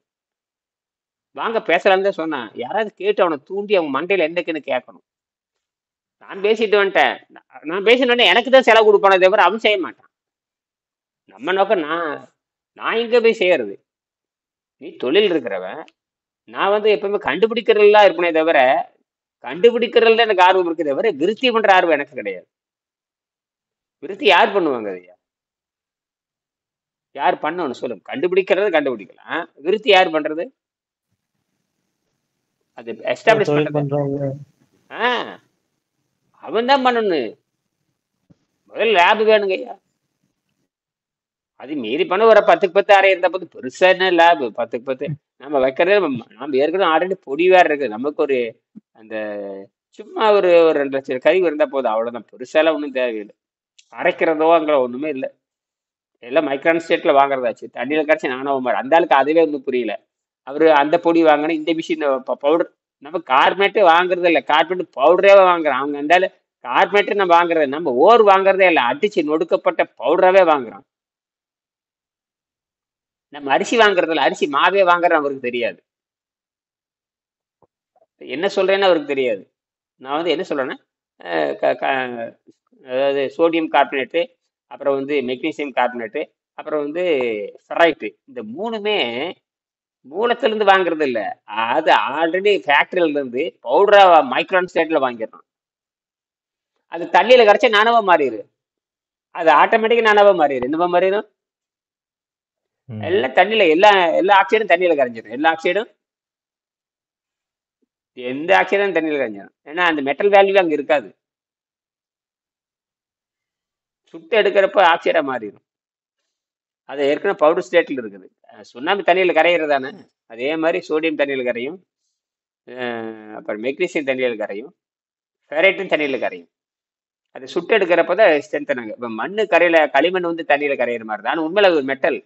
வாங்க பேசலான்னு தான் சொன்னான். யாராவது கேட்டு அவனை தூண்டி அவன் மண்டையில என்னக்குன்னு கேட்கணும். நான் பேசிட்டு வந்துட்டேன். நான் பேசினேன் எனக்கு தான் செலவு கொடுப்பானே தவிர அவன் செய்ய மாட்டான். நம்ம நோக்கம் நான் எங்க போய் செய்யறது? நீ தொழில் இருக்கிறவன், நான் வந்து எப்பவுமே கண்டுபிடிக்கிறதெல்லாம் இருப்பனே தவிர, கண்டுபிடிக்கிறதுல எனக்கு ஆர்வம் இருக்கு தவிர விருத்தி பண்ற ஆர்வம் எனக்கு கிடையாது. விருத்தி யார் பண்ணுவாங்க? ஐயா யார் பண்ணணும் சொல்லுங்க. கண்டுபிடிக்கிறது கண்டுபிடிக்கலாம், விருத்தி யார் பண்றது? அது எஸ்டாப்ளிஷ் தொழில் பண்றது பண்றவங்க அவன் தான் பண்ணணும். முதல்ல லேப் வேணுங்க ஐயா. அது மீறி பண்ண ஒரு 10க்கு 10 அறை இருந்தா போது பெருசா என்ன லேப் 10க்கு 10 நம்ம வைக்கிறதே நம்ம ஏற்கனவே ஆல்ரெடி பொடி வேற இருக்கு. நமக்கு ஒரு அந்த சும்மா ஒரு 2 லட்சம் கறி இருந்தா போதும், அவ்வளவுதான். பெருசாலாம் ஒன்றும் தேவையில்லை. அரைக்கிறதோ அங்கே ஒண்ணுமே இல்லை. எல்லாம் மைக்ரான் ஸ்டேட்ல வாங்குறதாச்சு. தண்ணியில கரைச்சி நானும் மாதிரி அந்த ஆளுக்கு அதுவே ஒன்றும் புரியல. அவரு அந்த பொடி வாங்கணும், இந்த மிஷின் பவுடர். நம்ம கார்பனேட்டே வாங்குறது இல்லை, கார்பனேட் பவுடரே வாங்குறோம். அவங்க அந்த கார்பனேட்டே நம்ம வாங்குறது, நம்ம ஓர் வாங்குறதே இல்லை, அடிச்சு நொடுக்கப்பட்ட பவுடராகவே வாங்குறோம். நம்ம அரிசி வாங்குறதில்ல, அரிசி மாவே வாங்குறது அவருக்கு தெரியாது. என்ன சொல்றேன்னு அவருக்கு தெரியாது. நான் வந்து என்ன சொல்றேன்னா, அதாவது சோடியம் கார்பனேட்டு, அப்புறம் வந்து மெக்னீசியம் கார்பனேட்டு, அப்புறம் வந்து ஃபெரைட்டு, இந்த 3மே மூலத்திலிருந்து வாங்குறது இல்லை. அது ஆல்ரெடி ஃபேக்டரியில இருந்து பவுடரா மைக்ரான் ஸ்டேட்ல வாங்கிடணும். அது தண்ணியில கரைச்சா நானவா மாறிடு. அது ஆட்டோமேட்டிக்கா நானவா மாறிடு. என்னவா மாறிடும்? எல்லாம் தண்ணியில, எல்லா ஆக்சைடும் தண்ணியில கரைஞ்சிடும். எல்லா ஆக்சைடும், எந்த ஆக்சைடும் தண்ணியில கரைஞ்சிடும். ஏன்னா அந்த மெட்டல் வேல்யூ அங்க இருக்காது. சுட்டு எடுக்கிறப்ப ஆக்சைடா மாறிடும். அது ஏற்கனவே பவுடர் ஸ்டேட்ல இருக்குது. சுண்ணாம்பு தண்ணியில கரையிறதானே, அதே மாதிரி சோடியம் தண்ணியில கரையும், அப்புறம் மெக்னீசியம் தண்ணியில கரையும், ஃபெரைட்டும் தண்ணியில கரையும். அது சுட்டு எடுக்கிறப்பதான் ஸ்ட்ரென்த்தனாங்க. இப்போ மண்ணு கரையில, களிமண் வந்து தண்ணியில கரையிற மாதிரி தான். உண்மையில ஒரு மெட்டல்,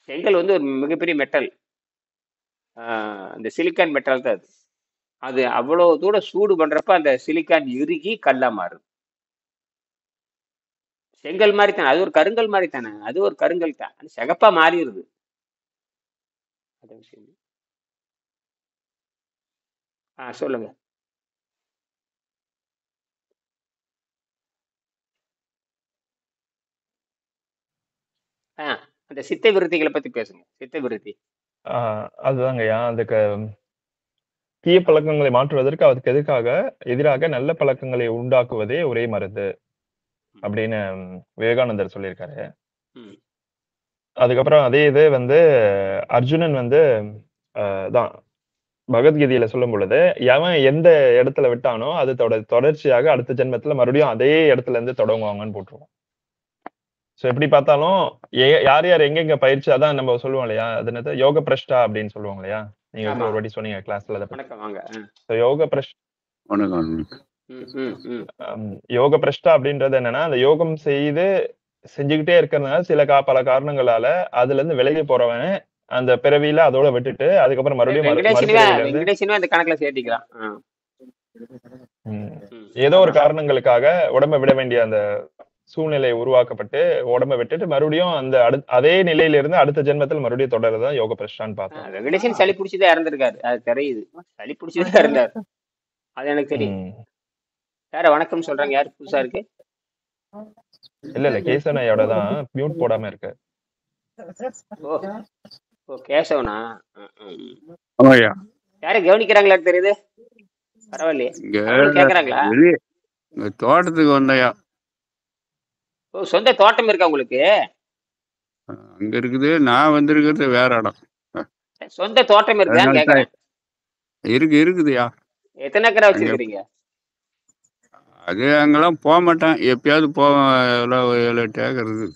செங்கல் வந்து ஒரு மிகப்பெரிய மெட்டல். அந்த சிலிக்கான் மெட்டல் தான் அது. அது அவ்வளவு தூரம் சூடு பண்றப்ப அந்த சிலிக்கான் இறுகி கல்லா மாறும். செங்கல் மாதிரி தானே, அது ஒரு கருங்கல் மாதிரி தானே, அது ஒரு கருங்கல் தான், அது சிகப்பா மாறிடுது. சொல்லுங்க. அந்த சித்த விருத்திகளை பத்தி பேசுங்க. சித்த விருத்தி அதுதாங்கய்யா. அதுக்கு தீய பழக்கங்களை மாற்றுவதற்கு அதுக்கு எதிராக நல்ல பழக்கங்களை உண்டாக்குவதே ஒரே மருந்து அப்படின்னு விவேகானந்தர் சொல்லியிருக்காரு. அதுக்கப்புறம் அதே இது வந்து அர்ஜுனன் வந்து தான் பகவத்கீதையில சொல்லும் பொழுது, எவன் எந்த இடத்துல விட்டானோ அது தொடர்ச்சியாக அடுத்த ஜென்மத்துல மறுபடியும் அதே இடத்துல இருந்து தொடங்குவாங்கன்னு போட்டுருவோம். சோ எப்படி பார்த்தாலும் யார் யார் எங்கெங்க பயிற்சி, அதான் நம்ம சொல்லுவோம் இல்லையா, அது என்னது யோக பிரஷ்டா அப்படின்னு சொல்லுவாங்க இல்லையா. நீங்க வந்து ஒரு வாட்டி சொன்னீங்க கிளாஸ்ல. யோக பிரஷ்டா அப்படின்றது என்னன்னா, அந்த யோகம் செஞ்சுக்கிட்டே இருக்கிறதுனால சில பல காரணங்களால அதுல இருந்து விலகி போறவன் அந்த பிறவியில அதோட விட்டுட்டு அதுக்கப்புறம் மறுபடியும் அந்த கணக்குல சேர்த்திக்கலாம். ஏதோ ஒரு காரணங்களுக்காக உடம்ப விட வேண்டிய அந்த சூழ்நிலை உருவாக்கப்பட்டு உடம்ப விட்டுட்டு மறுபடியும் அந்த அதே நிலையில இருந்து அடுத்த ஜென்மத்தில் மறுபடியும் தொடர்றதுதான் யோக பிரஷ்டான்னு பார்த்தோம். வெங்கடேசன் சளி பிடிச்சதா இறந்திருக்காரு, அது தெரியுது. சளி பிடிச்சதா இருந்தாரு, அது எனக்கு தெரியும். யார வணக்கம் சொல்றாங்க? யாரு புதுசா இருக்கு? இல்ல கேசவனையோட தான் மியூட் போடாம இருக்கு. ஓ கேசவனா? யாரும் கவனிக்கிறாங்களா தெரியுது? பரவாயில்லையே, கேக்குறாங்களா? தோட்டத்துக்கு வந்தையா. ஓ சொந்த தோட்டம் இருக்கா உங்களுக்கு? அங்க இருக்குது, நான் வந்திருக்கிறது வேற இடம். சொந்த தோட்டம் இருக்குதான்னு கேக்குறேன். இருக்குதுயா. எத்தனை ஏக்கரா வச்சிருக்கீங்க? அது அங்கெல்லாம் போக மாட்டேன், எப்பயாவது போவேன். 7-8 ஏக்கர் இருக்குது.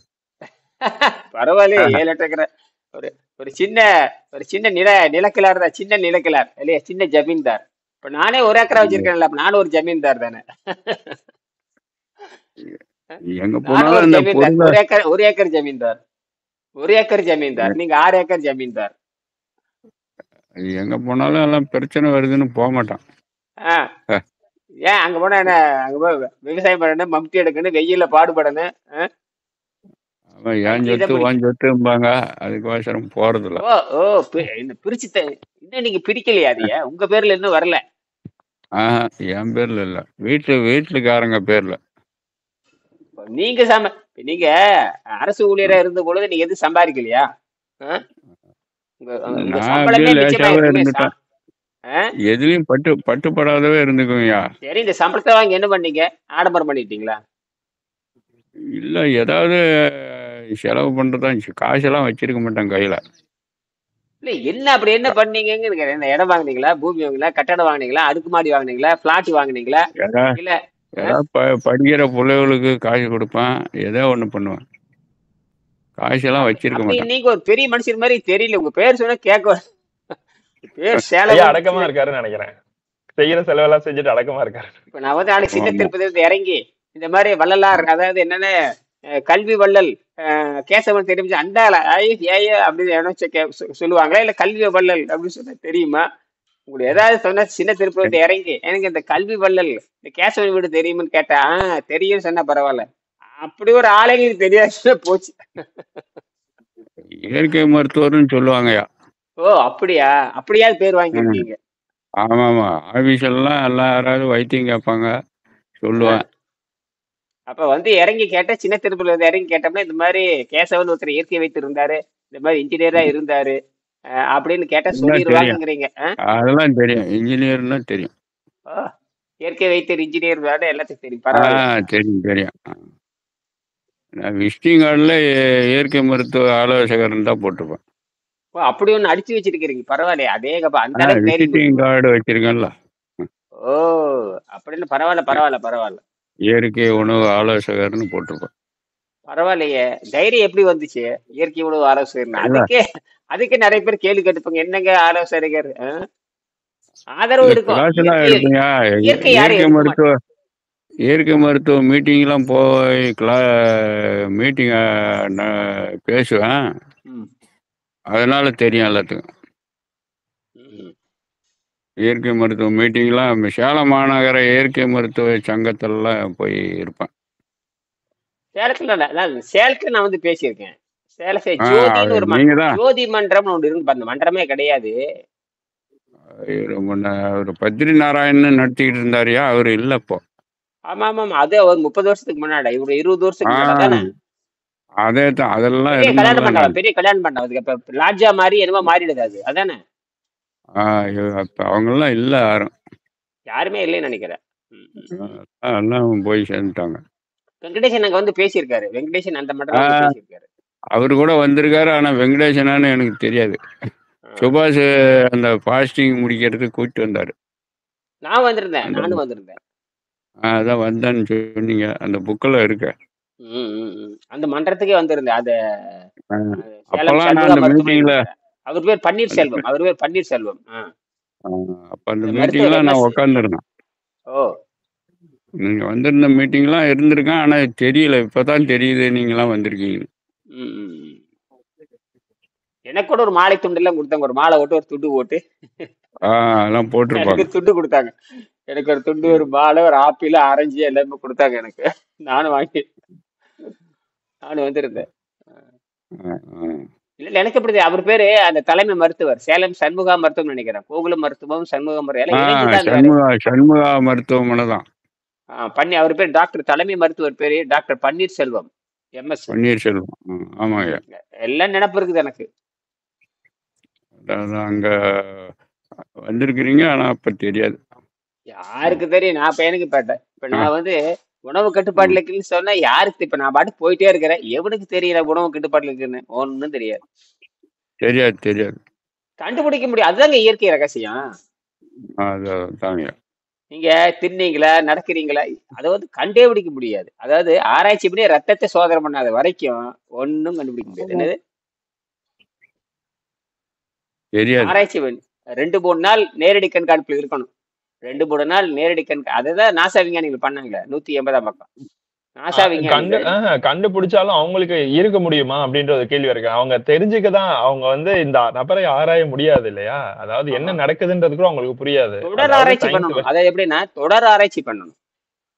பரவாயில்லையே, 7-8 ஏக்கர். ஒரு சின்ன நிலக்கிழார் தான், சின்ன நிலக்கிழார் இல்லையா, சின்ன ஜமீன்தார். இப்ப நானே 1 ஏக்கரா வச்சிருக்கேன்ல, நானும் ஒரு ஜமீன்தார் தானே. எங்க போனாலும் 1 ஏக்கர் ஜமீன்தார், 1 ஏக்கர் ஜமீன்தார். நீங்க 6 ஏக்கர் ஜமீன்தார். எங்க போனாலும் எல்லாம் பிரச்சனை வருதுன்னு போக மாட்டான். ஏன் அங்க போனா என்ன, அங்க போய் விவசாயம் பண்ணணும், மம்டி எடுக்கணும், வெயில்ல பாடுபடணும். ஏன் சொத்து வான் சொத்தும்பாங்க, அதுக்கோசரம் போறதில்ல. ஓ பிரிச்சு இன்னும் நீங்க பிரிக்கலையா? அதையா உங்க பேர்ல இன்னும் வரல? என் பேர்ல இல்ல, வீட்டுக்காரங்க பேர்ல. நீங்க அரசு ஊழியரா இருந்த பொழுது நீங்க எதுவும் சம்பாதிக்கலையா? எதுலயும் பட்டுப்படாதவே இருந்துக்குங்கயா. சரி, இந்த சம்பளத்தை வாங்கி என்ன பண்ணீங்க? ஆடம்பரம் பண்ணிட்டீங்களா? இல்ல, ஏதாவது செலவு பண்றதா, காசெல்லாம் வச்சிருக்க மாட்டேன் கையில. இல்ல என்ன அப்படி என்ன பண்ணீங்கன்னு கேக்குறேன். என்ன இடம் வாங்குனீங்களா, பூமி வாங்குனீங்களா, கட்டடம் வாங்குனீங்களா, அடுக்குமாடி வாங்குனீங்களா, பிளாட் வாங்குனீங்களா, ஏதா இல்ல ஏதா படிக்கிற பிள்ளைகளுக்கு காசு கொடுப்பேன், ஏதோ ஒண்ணு பண்ணுவேன். காசெல்லாம் வச்சிருக்க அப்படி மாட்டான். நீங்க ஒரு பெரிய மனுஷன் மாதிரி தெரியல. உங்க பேர் சொன்னா கேட்க பேர் ஐயா சேலவன் அடக்கமா சின்ன. இருக்காருன்னு நினைக்கிறேன். செய்யற செலவெல்லாம் செஞ்சுட்டு அடக்கமா இருக்காரு. இப்ப நான் வந்து நாளைக்கு சின்ன ஆமா. திருப்பதி இருந்து இறங்கி இந்த மாதிரி வள்ளலார், அதாவது என்னன்னு கல்வி வள்ளல் கேசவன் தெரிஞ்சு அண்டால ஏய அப்படின்னு எவனாச்சும் சொல்லுவாங்களா, இல்ல கல்வி வள்ளல் அப்படின்னு சொன்னா தெரியுமா? உங்களுக்கு ஏதாவது சொன்னா சின்ன திருப்பதி இருந்து இறங்கி எனக்கு இந்த கல்வி வள்ளல் இந்த கேசவன் வீடு தெரியுமான்னு கேட்டா தெரியும்னு சொன்னா பரவாயில்ல. அப்படி ஒரு ஆளுங்களுக்கு தெரியாது போச்சு. இயற்கை மருத்துவர்னு சொல்லுவாங்கய்யா. ஓ அப்படியா? அப்படியாவது பேர் வாங்கியிருக்கீங்க. ஆமாமா. ஆபீஸ் எல்லாம் யாராவது வைத்தியம் கேட்பாங்க, சொல்லுவேன். அப்ப வந்து இறங்கி கேட்ட சின்ன திருப்பதில வந்து இறங்கி கேட்டோம்னா இந்த மாதிரி கேசவன் ஒருத்தர் இயற்கை வைத்து இருந்தாரு, இந்த மாதிரி இன்ஜினியரா இருந்தாரு அப்படின்னு கேட்டா எல்லாம் தெரியும், சொல்லிடுவாங்கிறீங்க. அதெல்லாம் தெரியும். இன்ஜினியர்னா தெரியும். இயற்கை வைத்தியர் இன்ஜினியர் வேற எல்லாத்துக்கும் தெரியும். பரவாயில்ல. தெரியும் தெரியும். நான் விசிட்டிங் கார்டில் இயற்கை மருத்துவ ஆலோசகர்னு தான் போட்டிருப்பேன். ஓ அப்படி ஒண்ணு அடிச்சு வச்சிருக்கிறீங்க. பரவாயில்லையே. அதேகப்பா அந்த அளவுக்கு தைரியம் விசிட்டிங் இருக்கு. கார்டு வச்சிருக்கேன்ல. ஓ அப்படின்னு பரவாயில்ல பரவாயில்ல பரவாயில்ல இயற்கை உணவு ஆலோசகர்னு போட்டிருப்பேன். பரவாயில்லையே. தைரியம் எப்படி வந்துச்சு? இயற்கை உணவு ஆலோசகர் அதுக்கே நிறைய பேர் கேள்வி கேட்டுப்பாங்க, என்னங்க ஆலோசகர் ஆதரவு இருக்கும். கிளாஸ் எல்லாம் எடுப்பீங்க. இயற்கை யாரும் இயற்கை எடுக்க மருத்துவ இயற்கை மருத்துவ மீட்டிங்லாம் போய் மீட்டிங் பேசுவேன். ம். அதனால தெரியும் எல்லாத்துக்கும். ம். இயற்கை மருத்துவ மீட்டிங்லாம் சேலம் மாநகர இயற்கை மருத்துவ சங்கத்திலலாம் போய் இருப்பேன். சேலத்துல நான் வந்து பேசியிருக்கேன். சேலத்தை ஆ, ஜோதின்னு ஒரு நீங்க தான் ஜோதி மன்றம்னு ஒன்று இருந்து அந்த மன்றமே கிடையாது. ஒரு பத்ரி நாராயணன் நடத்திக்கிட்டு இருந்தாருயா, அவர் இல்லை இப்போ. ஆமா ஆமா ஆமா. அது ஒரு 30 வருஷத்துக்கு முன்னாடி, இவரு 20 வருஷத்துக்கு முன்னாடி தானே. அதே தான், அதெல்லாம் பெரிய கல்யாணம் இருந்தாலும் பண்ணாங்க, பெரிய கல்யாணம் பண்ணாங்க. அதுக்கு இப்ப லாட்ஜா மாதிரி என்னமோ மாறிடுது அது, அதானே. அப்போ அவங்கெல்லாம் இல்லை யாரும். யாருமே இல்லைன்னு நினைக்கிறேன். எல்லாம் போய் சேர்ந்துட்டாங்க. வெங்கடேசன் அங்க வந்து பேசியிருக்காரு. வெங்கடேசன் அந்த மன்றத்துல வந்து பேசியிருக்காரு. அவரு கூட வந்திருக்காரு, ஆனால் வெங்கடேசனான்னு எனக்கு தெரியாது. சுபாஷ் அந்த ஃபாஸ்டிங் முடிக்கிறதுக்கு கூப்பிட்டு வந்தார். நான் வந்திருந்தேன், நானும் வந்திருந்தேன். அதான் வந்தேன்னு சொன்னீங்க, அந்த புக்கில் இருக்க. அந்த மன்றத்துக்கே வந்திருந்தேன். அது அப்பெல்லாம் நான் அந்த மீட்டிங்ல, அவர் பேர் பன்னீர்செல்வம். அவர் பேர் பன்னீர்செல்வம். அப்ப அந்த மீட்டிங்லாம் நான் உட்காந்துருந்தேன். ஓ நீங்க வந்திருந்த மீட்டிங்லாம் இருந்திருக்கேன், ஆனா தெரியல, இப்பதான் தெரியுது நீங்களாம் வந்திருக்கீங்க. எனக்கு கூட ஒரு மாலை துண்டு எல்லாம் கொடுத்தாங்க. ஒரு மாலை ஓட்டு, ஒரு துண்டு போட்டு எல்லாம் போட்டிருப்பாங்க. துண்டு கொடுத்தாங்க. எனக்கு ஒரு துண்டு, ஒரு மாலை, ஒரு ஆப்பிள், ஆரஞ்சு எல்லாமே கொடுத்தாங்க எனக்கு. நானும் வந்திருந்தேன். இல்ல எனக்கு எப்படி அவர் பேரு அந்த தலைமை மருத்துவர் சேலம் சண்முகா மருத்துவம் நினைக்கிறேன். கோகுலம் மருத்துவம் சண்முகம் சண்முகா மருத்துவமனை தான். அவர் பேர் டாக்டர் தலைமை மருத்துவர் பேரு டாக்டர் பன்னீர்செல்வம், MS பன்னீர்செல்வம். ஆமாங்க, எல்லாம் நினப்பு இருக்குது எனக்கு. அங்க வந்திருக்கிறீங்க, ஆனா அப்ப தெரியாது. யாருக்கு தெரியும்? நான் பையனுக்கு இப்ப நான் வந்து உணவு கட்டுப்பாட்டுல இருக்குன்னு சொன்னா யாருக்கு? இப்ப நான் பாட்டு போயிட்டே இருக்கிறேன், எவனுக்கு தெரியல உணவு கட்டுப்பாட்டுல இருக்குன்னு? ஒன்னும் தெரியாது. தெரியாது கண்டுபிடிக்க முடியும். அதுதாங்க இயற்கை ரகசியம். நீங்க தின்னீங்களா, நடக்கிறீங்களா, அதை வந்து கண்டே பிடிக்க முடியாது. அதாவது ஆராய்ச்சி பண்ணி ரத்தத்தை சோதனை பண்ணாத வரைக்கும் ஒன்னும் கண்டுபிடிக்க முடியாது. என்னது ஆராய்ச்சி பண்ணி 2-3 நாள் நேரடி கண்காணிப்புல இருக்கணும். 2-3 நாள் நேரடி அதுதான் நாசா விஞ்ஞானிகள் பண்ணாங்க. 180ஆம் பக்கம் நாசா விஞ்ஞானிகள் கண்டுபிடிச்சாலும் அவங்களுக்கு இருக்க முடியுமா அப்படின்ற ஒரு கேள்வி இருக்கு. அவங்க தெரிஞ்சுக்கதான் அவங்க வந்து இந்த நபரை ஆராய முடியாது இல்லையா? அதாவது என்ன நடக்குதுன்றது கூட அவங்களுக்கு புரியாது. தொடர் ஆராய்ச்சி பண்ணணும். அதை எப்படின்னா தொடர் ஆராய்ச்சி பண்ணணும்.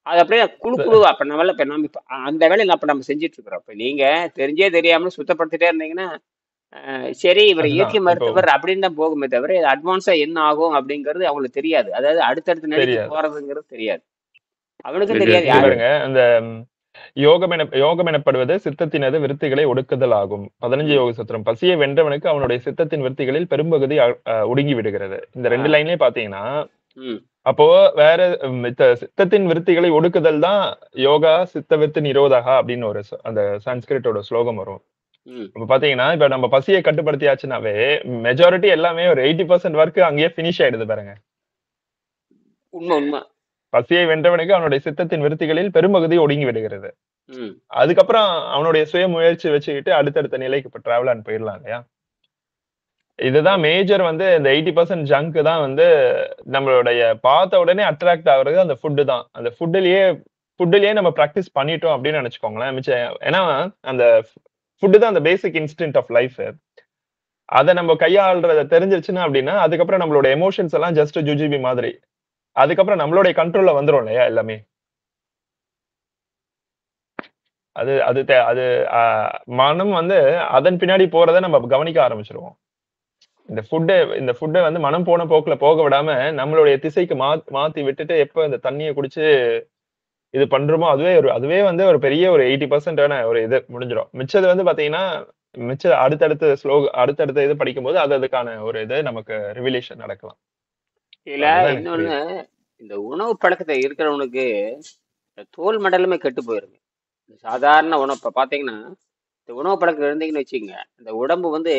அது அப்படியே குழு அப்ப நம்ம அந்த வேலையில அப்ப நம்ம செஞ்சுட்டு இருக்கிறோம். இப்ப நீங்க தெரிஞ்சே தெரியாம சுத்தப்படுத்திட்டே இருந்தீங்கன்னா சரி இவர் இயற்கை மருத்துவர் அப்படின்னு தான் போகுமே தவிர அட்வான்ஸா என்ன ஆகும் அப்படிங்கிறது அவங்களுக்கு தெரியாது. அதாவது அடுத்தடுத்த நிலைக்கு போறதுங்கிறது தெரியாது, அவனுக்கும் தெரியாது. யாருங்க அந்த யோகம் எனப்படுவது சித்தத்தினது விருத்திகளை ஒடுக்குதல் ஆகும். 15 யோக சூத்திரம். பசியை வென்றவனுக்கு அவனுடைய சித்தத்தின் விருத்திகளில் பெரும்பகுதி ஒடுங்கி விடுகிறது. இந்த 2 லைன்லயே பாத்தீங்கன்னா அப்போ வேற சித்தத்தின் விருத்திகளை ஒடுக்குதல் தான் யோகா சித்த விருத்தி நிரோதகா அப்படின்னு ஒரு அந்த சான்ஸ்கிரிட்டோட ஸ்லோகம் வரும். ம் இப்ப பாத்தீங்கன்னா இப்ப நம்ம பசியை கட்டுப்படுத்தியாச்சுனாவே மெஜாரிட்டி எல்லாமே ஒரு 80% ஒர்க் அங்கேயே பினிஷ் ஆயிடுது பாருங்க. உண்மை உண்மை. பசியை வென்றவனுக்கு அவனுடைய சித்தத்தின் விருத்திகளில் பெரும்பகுதி ஒடுங்கி விடுகிறது. ம் அதுக்கப்புறம் அவனுடைய சுய முயற்சி வச்சுக்கிட்டு அடுத்தடுத்த நிலைக்கு இப்ப டிராவல் ஆன் போயிடலாம் இல்லையா? இதுதான் மேஜர் வந்து இந்த 80% ஜங்க் தான் வந்து நம்மளுடைய பார்த்த உடனே அட்ராக்ட் ஆகுறது அந்த ஃபுட்டு தான். அந்த ஃபுட்டுலயே நம்ம பிராக்டிஸ் பண்ணிட்டோம் அப்படின்னு நினைச்சுக்கோங்களேன். மிச்சம் ஏன்னா அந்த ஃபுட்டு தான் அந்த பேசிக் இன்ஸ்டின்க்ட் ஆஃப் லைஃப். அதை நம்ம கையாளுறத தெரிஞ்சிருச்சுன்னா அப்படின்னா அதுக்கப்புறம் நம்மளோட எமோஷன்ஸ் எல்லாம் ஜஸ்ட் ஜுஜிபி மாதிரி. அதுக்கப்புறம் நம்மளுடைய கண்ட்ரோல்ல வந்துரும் இல்லையா எல்லாமே. அது அது அது மனம் வந்து அதன் பின்னாடி போறதை நம்ம கவனிக்க ஆரம்பிச்சிருவோம். இந்த ஃபுட்டை வந்து மனம் போன போக்குல போக விடாம நம்மளுடைய திசைக்கு மாத்தி விட்டுட்டு எப்ப இந்த தண்ணியை குடிச்சு இது பண்றோமோ அதுவே வந்து ஒரு பெரிய ஒரு 80% ஒரு இது முடிஞ்சிடும். மிச்சது வந்து பாத்தீங்கன்னா அடுத்தடுத்த இது படிக்கும்போது அதுக்கான ஒரு இது நமக்கு ரிவிலேஷன் நடக்கலாம். இல்ல இன்னொன்னு, இந்த உணவு பழக்கத்தை இருக்கிறவனுக்கு தோல் மண்டலமே கெட்டு போயிருங்க. சாதாரண உணவு இப்போ பார்த்தீங்கன்னா இந்த உணவு பழக்கம் இருந்தீங்கன்னு வச்சுக்கோங்க, அந்த உடம்பு வந்து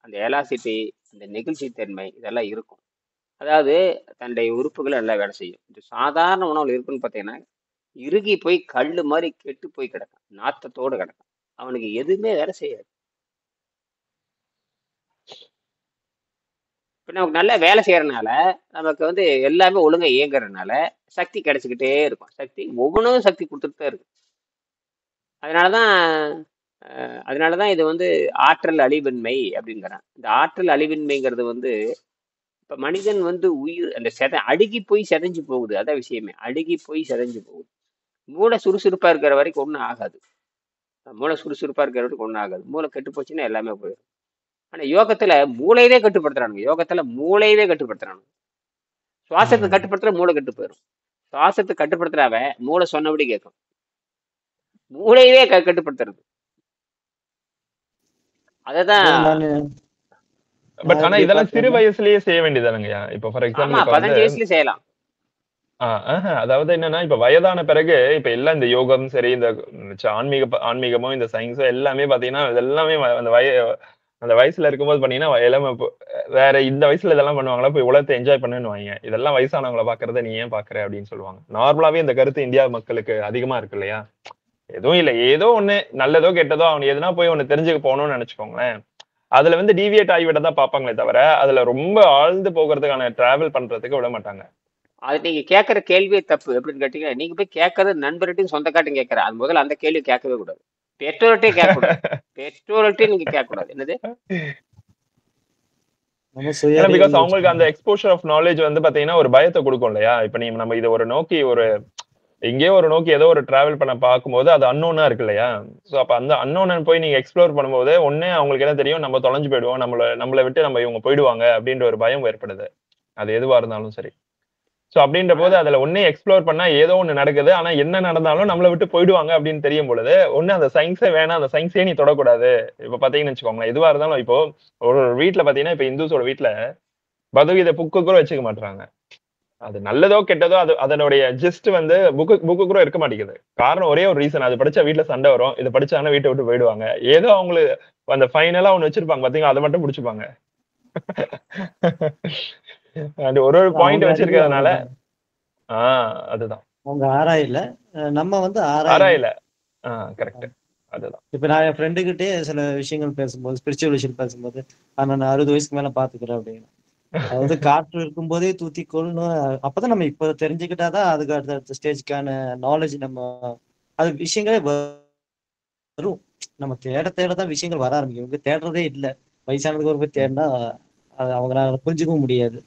அந்த எலாசிட்டி, அந்த நெகிழ்ச்சித்தன்மை இதெல்லாம் இருக்கும். அதாவது தன்னுடைய உறுப்புகள் எல்லாம் வேலை செய்யும். இந்த சாதாரண உணவுல இருக்குன்னு பார்த்தீங்கன்னா இறுகி போய் கல் மாதிரி கெட்டு போய் கிடக்கும், நாத்தத்தோடு கிடக்கும். அவனுக்கு எதுவுமே வேலை செய்யாது. இப்போ நமக்கு நல்லா வேலை செய்யறதுனால நமக்கு வந்து எல்லாமே ஒழுங்கா இயங்குறதுனால சக்தி கிடைச்சிக்கிட்டே இருக்கும். சக்தி ஒவ்வொன்றும் சக்தி கொடுத்துட்டு தான் இருக்கு. அதனாலதான் இது வந்து ஆற்றல் அழிவின்மை அப்படிங்கிறான். இந்த ஆற்றல் அழிவின்மைங்கிறது வந்து இப்ப மனிதன் வந்து உயிர் அந்த அழுகி போய் செதைஞ்சு போகுது. அதான் விஷயமே, அழுகி போய் செதைஞ்சு போகுது. மூளை சுறுசுறுப்பா இருக்கிற வரைக்கும் ஒன்றும் ஆகாது. மூளை சுறுசுறுப்பா இருக்கிற வரைக்கும் ஒன்றும் ஆகாது. மூளை கெட்டு போச்சுன்னா எல்லாமே போயிடும். ஆனா யோகத்துல மூளையவே கட்டுப்படுத்துறானுங்க. யோகத்துல மூளையவே கட்டுப்படுத்துறானுங்க. சுவாசத்தை கட்டுப்படுத்துற மூளை கெட்டு போயிடும். சுவாசத்தை கட்டுப்படுத்துறாவ மூளை சொன்னபடி கேட்கும். மூளையவே கட்டுப்படுத்துறது. அததான். பட் ஆனா இதெல்லாம் சிறு வயசுலயே செய்ய வேண்டியதானுங்கய்யா. இப்போ ஃபார் எக்ஸாம்பிள் 15 வயசுல செய்யலாம். அதாவது என்னன்னா இப்ப வயதான பிறகு இப்ப எல்லாம் இந்த யோகம் சரி, இந்த ஆன்மீகமோ இந்த சயின்ஸோ எல்லாமே பாத்தீங்கன்னா இதெல்லாமே அந்த வயசுல இருக்கும்போது பாத்தீங்கன்னா எல்லாமே வேற இந்த வயசுல இதெல்லாம் பண்ணுவாங்களா, போய் உலகத்தை என்ஜாய் பண்ணுவாங்க. இதெல்லாம் வயசானவங்களை பாக்குறத நீ ஏன் பாக்குற அப்படின்னு சொல்லுவாங்க. நார்மலாவே இந்த கருத்து இந்தியா மக்களுக்கு அதிகமா இருக்கு இல்லையா? எதுவும் இல்ல, ஏதோ ஒண்ணு நல்லதோ கெட்டதோ அவன் எதுனா போய் ஒண்ணு தெரிஞ்சுக்க போகணும்னு நினைச்சுக்கோங்களேன். அதுல வந்து டிவியேட் ஆகிவிடதான் பாப்பாங்களே தவிர அதுல ரொம்ப ஆழ்ந்து போகிறதுக்கான டிராவல் பண்றதுக்கு விட மாட்டாங்க. அது நீங்க கேட்கற கேள்வியே தப்பு. எப்படின்னு கேட்டீங்கன்னா, நீங்க போய் கேட்கறது நண்பர்கிட்டையும் சொந்தக்காட்டையும் கேட்கற. அது முதல்ல அந்த கேள்வி கேட்கவே கூடாது. பெற்றோர்கிட்டே கேட்கக்கூடாது. பெற்றோர்கிட்டே நீங்க கேட்கக்கூடாது. என்னது? பிகாஸ் அவங்களுக்கு அந்த எக்ஸ்போஷர் ஆஃப் நாலேஜ் வந்து பாத்தீங்கன்னா ஒரு பயத்தை கொடுக்கும் இல்லையா? இப்ப நம்ம இதை ஒரு நோக்கி எங்கேயோ ஒரு நோக்கி ஏதோ ஒரு டிராவல் பண்ண பார்க்கும்போது அது அன்னோனா இருக்கு இல்லையா? சோ அப்ப அந்த அன்னோனை போய் நீங்க எக்ஸ்ப்ளோர் பண்ணும்போது ஒன்னே அவங்களுக்கு என்ன தெரியும், நம்ம தொலைஞ்சு போயிடுவோம், நம்மளை விட்டு இவங்க போயிடுவாங்க அப்படின்ற ஒரு பயம் ஏற்படுது. அது எதுவா இருந்தாலும் சரி. சோ அப்படின்ற போது அதுல ஒன்னே எக்ஸ்ப்ளோர் பண்ணா ஏதோ ஒண்ணு நடக்குது, ஆனா என்ன நடந்தாலும் நம்மளை விட்டு போயிடுவாங்க அப்படின்னு தெரியும் பொழுது ஒண்ணு அந்த சயின்ஸே வேணாம், அந்த சயின்ஸே நீ தொடக்கூடாது. இப்ப பாத்தீங்கன்னு வச்சுக்கோங்களேன், எதுவா இருந்தாலும் இப்போ ஒரு வீட்டுல பாத்தீங்கன்னா இப்ப இந்துஸோட வீட்டுல பகவத்கீதை புக்கு கூட வச்சுக்க மாட்டாங்க. அது நல்லதோ கெட்டதோ அதனுடைய ஜஸ்ட் வந்து புக்கு கூட இருக்க மாட்டேங்குது. காரணம் ஒரே ஒரு ரீசன், அது படிச்சா வீட்டுல சண்டை வரும், இது படிச்சாங்கன்னா வீட்டை விட்டு போயிடுவாங்க. ஏதோ அவங்களுக்கு அந்த ஃபைனலா ஒண்ணு வச்சிருப்பாங்க பாத்தீங்கன்னா, அதை மட்டும் பிடிச்சுப்பாங்க. ஒரு பாயிண்ட் வச்சிருக்கிறதுனால அதுதான் அவங்க ஆராயில. நம்ம வந்து ஆராயில. கரெக்ட். அதுதான். இப்ப நான் என் ஃப்ரெண்டு கிட்டே சில விஷயங்கள் பேசும்போது, ஸ்பிரிச்சுவல் விஷயம் பேசும்போது, நான் 60 வயசுக்கு மேல பாத்துக்கிறேன் அப்படின்னு. அதாவது காற்று இருக்கும் போதே தூத்தி கொள்ளணும். அப்பதான் நம்ம இப்ப தெரிஞ்சுக்கிட்டாதான் அதுக்கு அடுத்த ஸ்டேஜ்க்கான நாலேஜ் அது விஷயங்களே வரும். நம்ம தேடதான் விஷயங்கள் வர ஆரம்பிக்கும். இவங்க தேடுறதே இல்லை. வயசானதுக்கு ஒரு போய் தேடினா அவங்களால புரிஞ்சுக்கவும் முடியாது.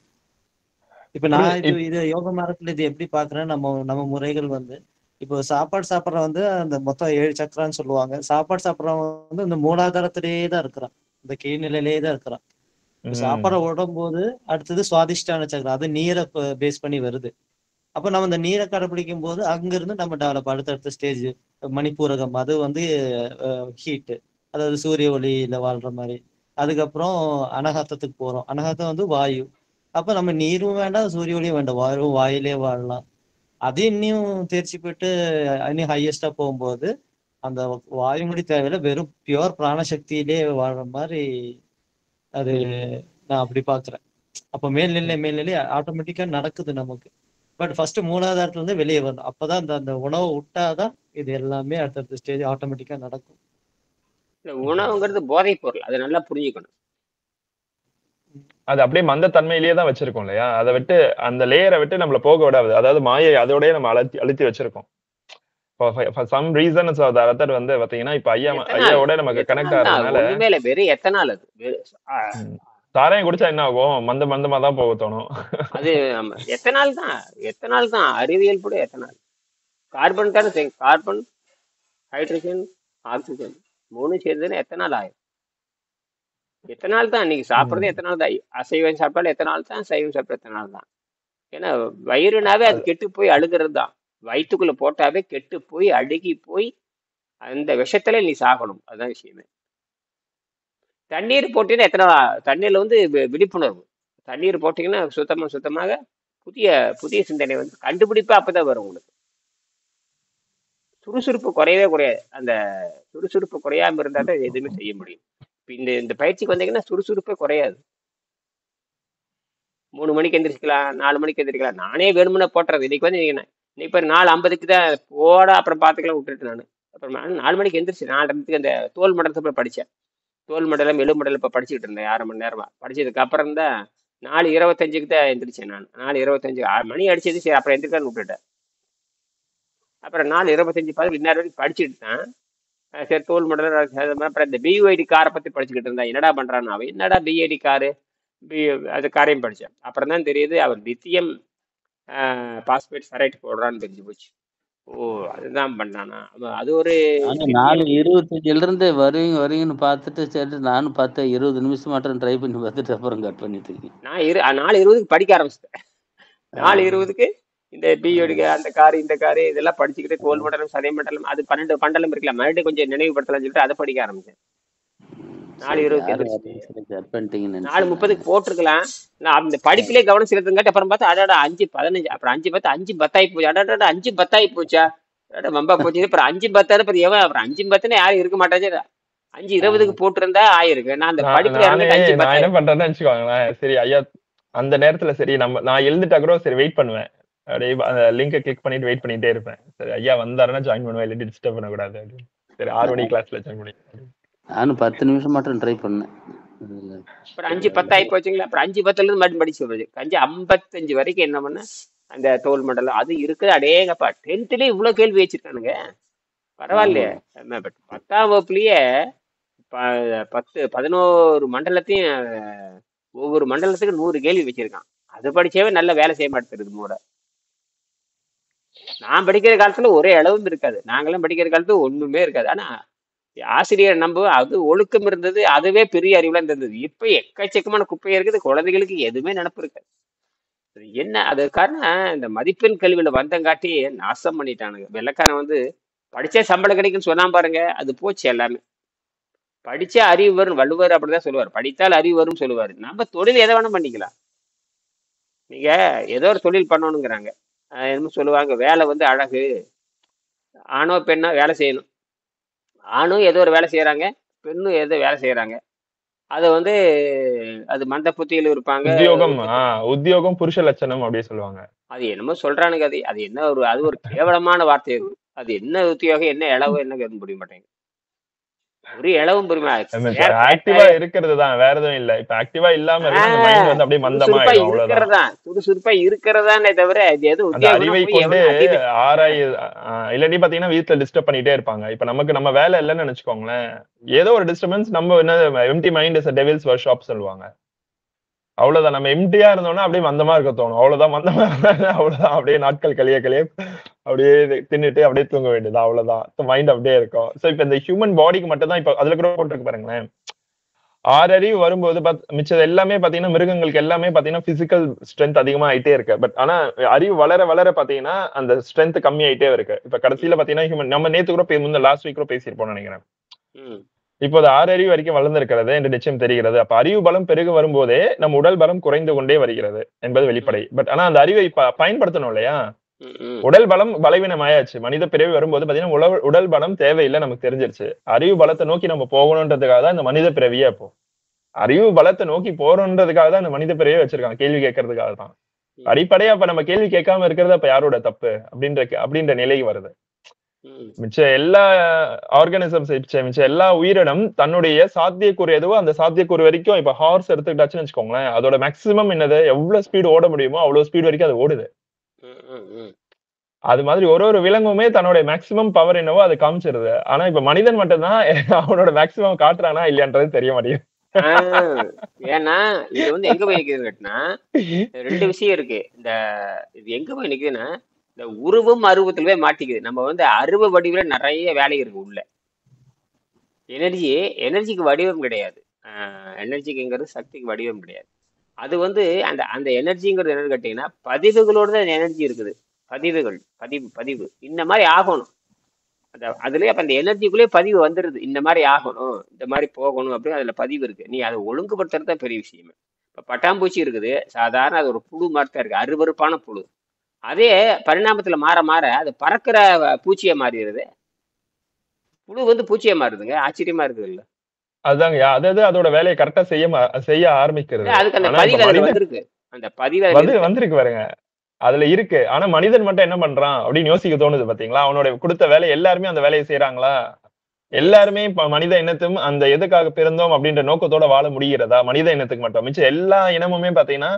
இப்ப நான் இது யோக மரத்துல இது எப்படி பாக்குறேன், நம்ம முறைகள் வந்து இப்போ சாப்பாடு சாப்பிட்றவன் வந்து அந்த மொத்தம் 7 சக்கரான்னு சொல்லுவாங்க. சாப்பாடு சாப்பிட்றவன் வந்து இந்த மூலாதாரத்திலேயே தான் இருக்கிறான், இந்த கீழ்நிலையிலேயே தான் இருக்கிறான். சாப்பாடை உடம்போது அடுத்தது சுவாதிஷ்டான சக்கரம், அது நீரை பேஸ் பண்ணி வருது. அப்ப நம்ம இந்த நீரை கடைபிடிக்கும் போது அங்கிருந்து நம்ம டெவலப் அடுத்தடுத்த ஸ்டேஜ் மணிப்பூரகம், அது வந்து ஹீட்டு, அதாவது சூரிய ஒளியில வாழ்ற மாதிரி. அதுக்கப்புறம் அனகாத்தத்துக்கு போறோம். அனகாத்தம் வந்து வாயு. அப்ப நம்ம நீரும் வேண்டாம், சூரிய ஒளியும் வேண்டாம், வாயிலே வாழலாம். அது இன்னும் தேர்ச்சி பெற்று இன்னும் ஹையஸ்டா போகும்போது அந்த வாயுமொழி தேவையில்ல, வெறும் பியூர் பிராணசக்தியிலே வாழ்ற மாதிரி அது நான் அப்படி பாக்குறேன். அப்ப மேல்நிலை ஆட்டோமேட்டிக்கா நடக்குது நமக்கு. பட் ஃபர்ஸ்ட் மூலாதாரத்துல இருந்து வெளியே வரணும். அப்பதான் அந்த அந்த உணவை விட்டாதான் இது எல்லாமே அடுத்தடுத்த ஸ்டேஜ் ஆட்டோமேட்டிக்கா நடக்கும். இந்த உணவுங்கிறது போதைப் பொருள், அதை நல்லா புரிஞ்சுக்கணும். அது அப்படியே மந்த தன்மையிலேயே தான் வச்சிருக்கோம் இல்லையா? அதை விட்டு அந்த லேயரை விட்டு நம்மள போக விடாது. அதாவது மாயை அதோடய நம்ம அழுத்தி வச்சிருக்கோம். For some reason வந்து பாத்தீங்கன்னா இப்ப ஐயாவோட நமக்கு கனெக்ட் ஆகிறதுனால ஒண்ணுமே இல்ல, வெறும் எத்தனால். அது சாராயம் குடிச்சா என்ன ஆகும்? மந்தமா தான் போக தோணும். அது எத்தனால் தான் அறிவியல் கூட எத்தனால். கார்பன் தானே, கார்பன், ஹைட்ரஜன், ஆக்சிஜன் 3 சேர்ந்ததுன்னு எத்தனால் ஆயிரும். எத்தனால் தான் நீங்க சாப்பிட்றது, எத்தனால் தான். அசைவம் சாப்பிட்டாலும் எத்தனால் தான், சைவம் சாப்பிட்டா எத்தனால் தான். ஏன்னா வயிறுனாவே அது கெட்டு போய் அழுகிறது தான். வயிற்றுக்குள்ள போட்டாவே கெட்டு போய் அழுகி போய் அந்த விஷத்துல நீ சாகணும். அதுதான் விஷயமே. தண்ணீர் போட்டீங்கன்னா எத்தனை தண்ணீர்ல வந்து விழிப்புணர்வு. தண்ணீர் போட்டீங்கன்னா சுத்தமாக புதிய சிந்தனை வந்து கண்டுபிடிப்பா அப்பதான் வரும் உங்களுக்கு. சுறுசுறுப்பு குறையவே குறையாது. அந்த சுறுசுறுப்பு குறையாம இருந்தா தான் எதுவுமே செய்ய முடியும். இந்த பயிற்சிக்கு வந்தீங்கன்னா சுறுசுறுப்பே குறையாது. 3 மணிக்கு எந்திரிச்சிக்கலாம், 4 மணிக்கு எந்திரிக்கலாம். நானே வேணும்னா போட்டுறது. இன்னைக்கு வந்து இன்னைக்கு 4:50 தான் போட, அப்புறம் பார்த்துக்கலாம் விட்டுட்டு நான். அப்புறம் 4 மணிக்கு எந்திரிச்சு 4:30 அந்த தோல் மண்டலத்தை போய் படித்தேன். தோல் மண்டலம், எலு மண்டலம் இப்போ படிச்சுக்கிட்டு இருந்தேன் 1/2 மணி நேரமா. படிச்சதுக்கு அப்புறம் தான் 4:25 தான் எந்திரிச்சேன் நான். 4:25 மணி அடிச்சது. சரி அப்புறம் எந்திரிக்கான்னு விட்டுட்டேன். அப்புறம் 4:25 பதில் இந்நேரம் வரைக்கும் படிச்சுட்டு தான் சரி தோல் மண்டலம். அப்புறம் இந்த பியூஐடி காரை பற்றி படிச்சுக்கிட்டு இருந்தேன். என்னடா பண்ணுறான்னு. அவன் என்னடா பிஐடி காரு அது காரையும் படித்தேன். அப்புறம் தான் தெரியுது அவர் லித்தியம் பாஸ்பேட் ஃபெரைட் போடுறான்னு தெரிஞ்சு போச்சு. ஓ அதுதான் பண்ணானா. அது ஒரு 4:25 வருவீங்கன்னு பார்த்துட்டு சரி நானும் பார்த்தேன். 20 நிமிஷம் மட்டும் ட்ரை பண்ணி பார்த்துட்டு அப்புறம் கட் பண்ணிட்டு இருக்கேன். நான் 4:20 படிக்க ஆரம்பிச்சிட்டேன். 4:20 இந்த பிஓடிக்கு அந்த காரு இந்த காரு இதெல்லாம் படிச்சுக்கிட்டு தோல் மண்டலம், சதை மண்டலம், அது 12 மண்டலம் இருக்கலாம். மறுபடியும் கொஞ்சம் நினைவுபடுத்தலாம்னு சொல்லிட்டு அதை படிக்க ஆரம்பிச்சேன். 4:20 4:30 போட்டிருக்கலாம். நான் அந்த படிப்பிலே கவனம் செலுத்துங்காட்டி அப்புறம் பார்த்தா அடாடா 5:15, அப்புறம் 5:10, 5:10 ஆகி போச்சு. அடாடா 5:10 ஆகி போச்சா, மம்பா போச்சு. அப்புறம் 5:10 அப்புறம் எவன் அப்புறம் 5:10 யாரும் இருக்க மாட்டாச்சு. 5:20 போட்டிருந்தா ஆயிருக்கு. நான் அந்த படிப்புல நான் என்ன பண்றேன்னு வச்சுக்கோங்களேன். சரி ஐயா அந்த நேரத்துல சரி நான் எழுந்துட்டா கூட சரி வெயிட் பண்ணுவேன். அப்படியே அந்த லிங்கை கிளிக் பண்ணிட்டு வெயிட் பண்ணிட்டே இருப்பேன். சரி ஐயா வந்தாருன்னா ஜாயின் பண்ணுவேன், இல்லாட்டி டிஸ்டர்ப் பண்ணக்கூடாது அப்படின்னு. சரி 6 மணி கிளாஸ்ல ஜாயின் பண்ணி நானும் 10 நிமிஷம் மட்டும் ட்ரை பண்ணேன். அப்புறம் 5:10 ஆகி போச்சுங்களா. அப்புறம் 5:10 இருந்து மறுபடியும் படிச்சு வருது. 5:55 வரைக்கும் என்ன பண்ண அந்த தோல் மண்டலம் அது இருக்குது. அடேங்கப்பா 10th இவ்வளவு கேள்வி வச்சிருக்கானுங்க. பரவாயில்லையே. 10ஆம் வகுப்புலயே 11 மண்டலத்தையும் ஒவ்வொரு மண்டலத்துக்கு 100 கேள்வி வச்சிருக்கான். அது படிச்சவே நல்ல வேலை செய்ய மாட்டேங்குது மூட. நான் படிக்கிற காலத்துல ஒரே அளவும் இருக்காது. நாங்களாம் படிக்கிற காலத்துல ஒண்ணுமே இருக்காது. ஆனா ஆசிரியர் நம்ப அது ஒழுக்கம் இருந்தது. அதுவே பெரிய அறிவுலாம் இருந்தது. இப்ப எக்கச்சக்கமான குப்பையா இருக்குது. குழந்தைகளுக்கு எதுவுமே நினப்பு இருக்காது. என்ன அது காரணம்? இந்த மதிப்பெண் கல்வியில வந்தங்காட்டி நாசம் பண்ணிட்டானுங்க. வெள்ளைக்காரன் வந்து படிச்சா சம்பளம் கிடைக்குன்னு சொன்னா பாருங்க, அது போச்சு எல்லாமே. படிச்சா அறிவு வரும். வள்ளுவர் அப்படிதான் சொல்லுவார். படித்தால் அறிவு வரும் சொல்லுவாரு. நம்ம தொழில் எதை வேணா பண்ணிக்கலாம். நீங்க ஏதோ ஒரு தொழில் பண்ணணுங்கிறாங்க. என்னமோ சொல்லுவாங்க, வேலை வந்து அழகு, ஆணோ பெண்ணோ வேலை செய்யணும். ஆணும் ஏதோ ஒரு வேலை செய்யறாங்க, பெண்ணும் ஏதோ வேலை செய்யறாங்க. அதை வந்து அது மந்த புத்தியில இருப்பாங்க. உத்தியோகம் புருஷ லட்சணம் அப்படியே சொல்லுவாங்க. அது என்னமோ சொல்றானுங்க. அது என்ன அது ஒரு கேவலமான வார்த்தை. அது என்ன உத்தியோகம், என்ன இளவு, என்ன புரிய மாட்டேங்குது. ஒரு இளவும் புரியுமா? ஆக்டிவா இருக்கிறது தான், வேற எதுவும் இல்ல. இப்ப ஆக்டிவா இல்லாம அப்படியே மந்தமா இருக்கிறதா, சுறுசுறுப்பா இருக்கிறதானே தவிர அறிவை கொண்டு இல்லாட்டி பாத்தீங்கன்னா வீட்டுல டிஸ்டர்ப் பண்ணிட்டே இருப்பாங்க. இப்ப நமக்கு நம்ம வேலை இல்லைன்னு நினைச்சுக்கோங்களேன், ஏதோ ஒரு டிஸ்டர்பன்ஸ். நம்ம என்ன empty mind is devil's workshop சொல்லுவாங்க. அவ்வளவுதான். நம்ம எம்டியா இருந்தோம்னா அப்படியே மந்தமா இருக்க தோணும். அவ்வளவுதான். மந்தமா அவ்வளவுதான். அப்படியே நாட்கள் கழிய அப்படியே தின்னுட்டு அப்படியே தூங்க வேண்டியது. அவ்வளவுதான். மைண்ட் அப்படியே இருக்கும். சோ இப்ப இந்த ஹியூமன் பாடிக்கு மட்டும் தான் இப்ப அதுல கூட போட்டுருக்கு பாருங்களேன். 6 அறிவு வரும்போது மிச்சது எல்லாமே பாத்தீங்கன்னா மிருகங்களுக்கு எல்லாமே பாத்தீங்கன்னா பிசிக்கல் ஸ்ட்ரென்த் அதிகமா ஆயிட்டே இருக்கு. பட் ஆனா அறிவு வளர வளர பாத்தீங்கன்னா அந்த ஸ்ட்ரென்த் கம்மி ஆயிட்டே இருக்கு. இப்ப கடைசியில பாத்தீங்கன்னா ஹியூமன் நம்ம நேத்து கூட லாஸ்ட் வீக் கூட பேசியிருப்போம்னு நினைக்கிறேன். இப்போது 6 அறிவு வரைக்கும் வளர்ந்திருக்கிறது என்று நிச்சயம் தெரிகிறது. அப்ப அறிவு பலம் பெருக வரும்போதே நம்ம உடல் பலம் குறைந்து கொண்டே வருகிறது என்பது வெளிப்படை. பட் ஆனா அந்த அறிவை பயன்படுத்தணும் இல்லையா? ம், ம், உடல் பலம் பலவீனமாயாச்சு. மனித பிறவி வரும்போது பாத்தீங்கன்னா உடல் பலம் தேவையில்லை நமக்கு தெரிஞ்சிருச்சு. அறிவு பலத்தை நோக்கி நம்ம போகணுன்றதுக்காக தான் இந்த மனித பிறவியே. அப்போ அறிவு பலத்தை நோக்கி போறோன்றதுக்காக தான் இந்த மனித பிறவியே வச்சிருக்காங்க, கேள்வி கேட்கறதுக்காக தான். ம், அடிப்படையா அப்ப நம்ம கேள்வி கேட்காம இருக்கிறது அப்ப யாரோட தப்பு அப்படின்ற நிலைக்கு வருது. ம், மிச்ச எல்லா ஆர்கானிசம்ஸ், மிச்ச எல்லா உயிரினம் தன்னுடைய சாத்தியக்கூறு எதுவோ அந்த சாத்தியக்கூறு வரைக்கும், இப்ப ஹார்ஸ் எடுத்துக்கிட்டாச்சுன்னு வச்சுக்கோங்களேன், அதோட மேக்சிமம் என்னது, எவ்வளவு ஸ்பீடு ஓட முடியுமோ அவ்வளவு ஸ்பீடு வரைக்கும் அது ஓடுது. ம், ம், ம். அது மாதிரி ஒரு விலங்குமே தன்னோட மேக்சிமம் பவர் என்னவோ அது காமிச்சிருது. ஆனா இப்ப மனிதன் மட்டும்தான் அவனோட மேக்சிமம் காட்டுறானா இல்லையான்றது தெரிய மாட்டேங்குது. ஆஹ் ஏன்னா இது வந்து எங்க போய் நிக்குதுன்னு கேட்டினா, ரெண்டு விஷயம் இருக்கு. இது எங்க போய் நிக்குதுன்னா, இந்த உருவம் அருவத்துல போய் மாட்டிக்குது. நம்ம வந்து அருவ வடிவில் நிறைய வேலை இருக்கு உள்ள. எனர்ஜிக்கு வடிவம் கிடையாது. எனர்ஜிக்குங்கிறது சக்திக்கு வடிவம் கிடையாது. அது வந்து அந்த அந்த எனர்ஜிங்கிறது என்னன்னு கேட்டீங்கன்னா, பதிவுகளோட தான் எனர்ஜி இருக்குது. பதிவுகள், பதிவு இந்த மாதிரி ஆகணும். அதுலயே அப்ப அந்த எனர்ஜிக்குள்ளே பதிவு வந்துருது. இந்த மாதிரி ஆகணும், இந்த மாதிரி போகணும் அப்படின்னு அதுல பதிவு இருக்கு. நீ அதை ஒழுங்குபடுத்துறது தான் பெரிய விஷயமே. இப்ப பட்டாம்பூச்சி இருக்குது, சாதாரண அது ஒரு புழு மாதிரி தான் இருக்கு, அருவருப்பான புழு. அதே பரிணாமத்துல மாற மாற அது பறக்கிற பூச்சியை மாறிடுது. புழு வந்து பூச்சியை மாறுதுங்க, ஆச்சரியமா இருக்குது இல்ல? அதுதாங்க, அதாவது அதோட வேலையை கரெக்டா செய்ய ஆரம்பிக்கிறது. அதுக்கு அந்த ஆனா இப்ப பதிவு அதுல மனிதன் வந்திருக்கு. அந்த பதிவு வந்திருக்கு பாருங்க, அதுல இருக்கு. ஆனா மனிதன் மட்டும் என்ன பண்றான் அப்படின்னு யோசிக்க தோணுது பாத்தீங்களா? அவனோட கொடுத்த வேலை எல்லாருமே அந்த வேலையை செய்யறாங்களா? எல்லாருமே இப்ப மனித இனத்தும் அந்த எதுக்காக பிறந்தோம் அப்படின்ற நோக்கத்தோட வாழ முடிகிறதா? மனித இனத்துக்கு மட்டும், மிச்சம் எல்லா இனமுமே பாத்தீங்கன்னா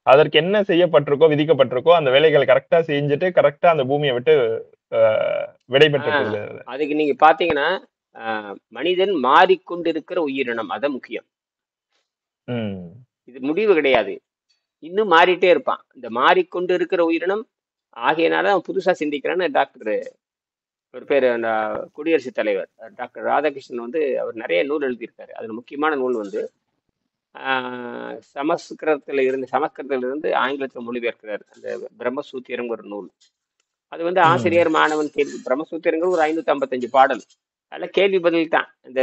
அதற்கு என்ன செய்யப்பட்டிருக்கோ, விதிக்கப்பட்டிருக்கோ அந்த வேலைகளை கரெக்டா செஞ்சுட்டு கரெக்டா அந்த பூமியை விட்டு விடைபெற்று போகுது. அதுக்கு நீங்க பாத்தீங்கன்னா மனிதன் மாறிக்கொண்டிருக்கிற உயிரினம், அதான் முக்கியம். இது முடிவு கிடையாது, இன்னும் மாறிட்டே இருப்பான். இந்த மாறிக்கொண்டு இருக்கிற உயிரினம் ஆகையினால அவன் புதுசா சிந்திக்கிறான்னு டாக்டர் ஒரு பேர், அந்த குடியரசுத் தலைவர் டாக்டர் ராதாகிருஷ்ணன் வந்து அவர் நிறைய நூல் எழுதியிருக்காரு. அதுல முக்கியமான நூல் வந்து சமஸ்கிருதத்திலிருந்து ஆங்கிலத்தில் மொழிபெயர்க்கிறார், அந்த பிரம்மசூத்திரம் ஒரு நூல். அது வந்து ஆசிரியர் மாணவன் கேள்வி. பிரம்மசூத்திரங்கள் ஒரு 555 பாடல், அதெல்லாம் கேள்வி பதில் தான். இந்த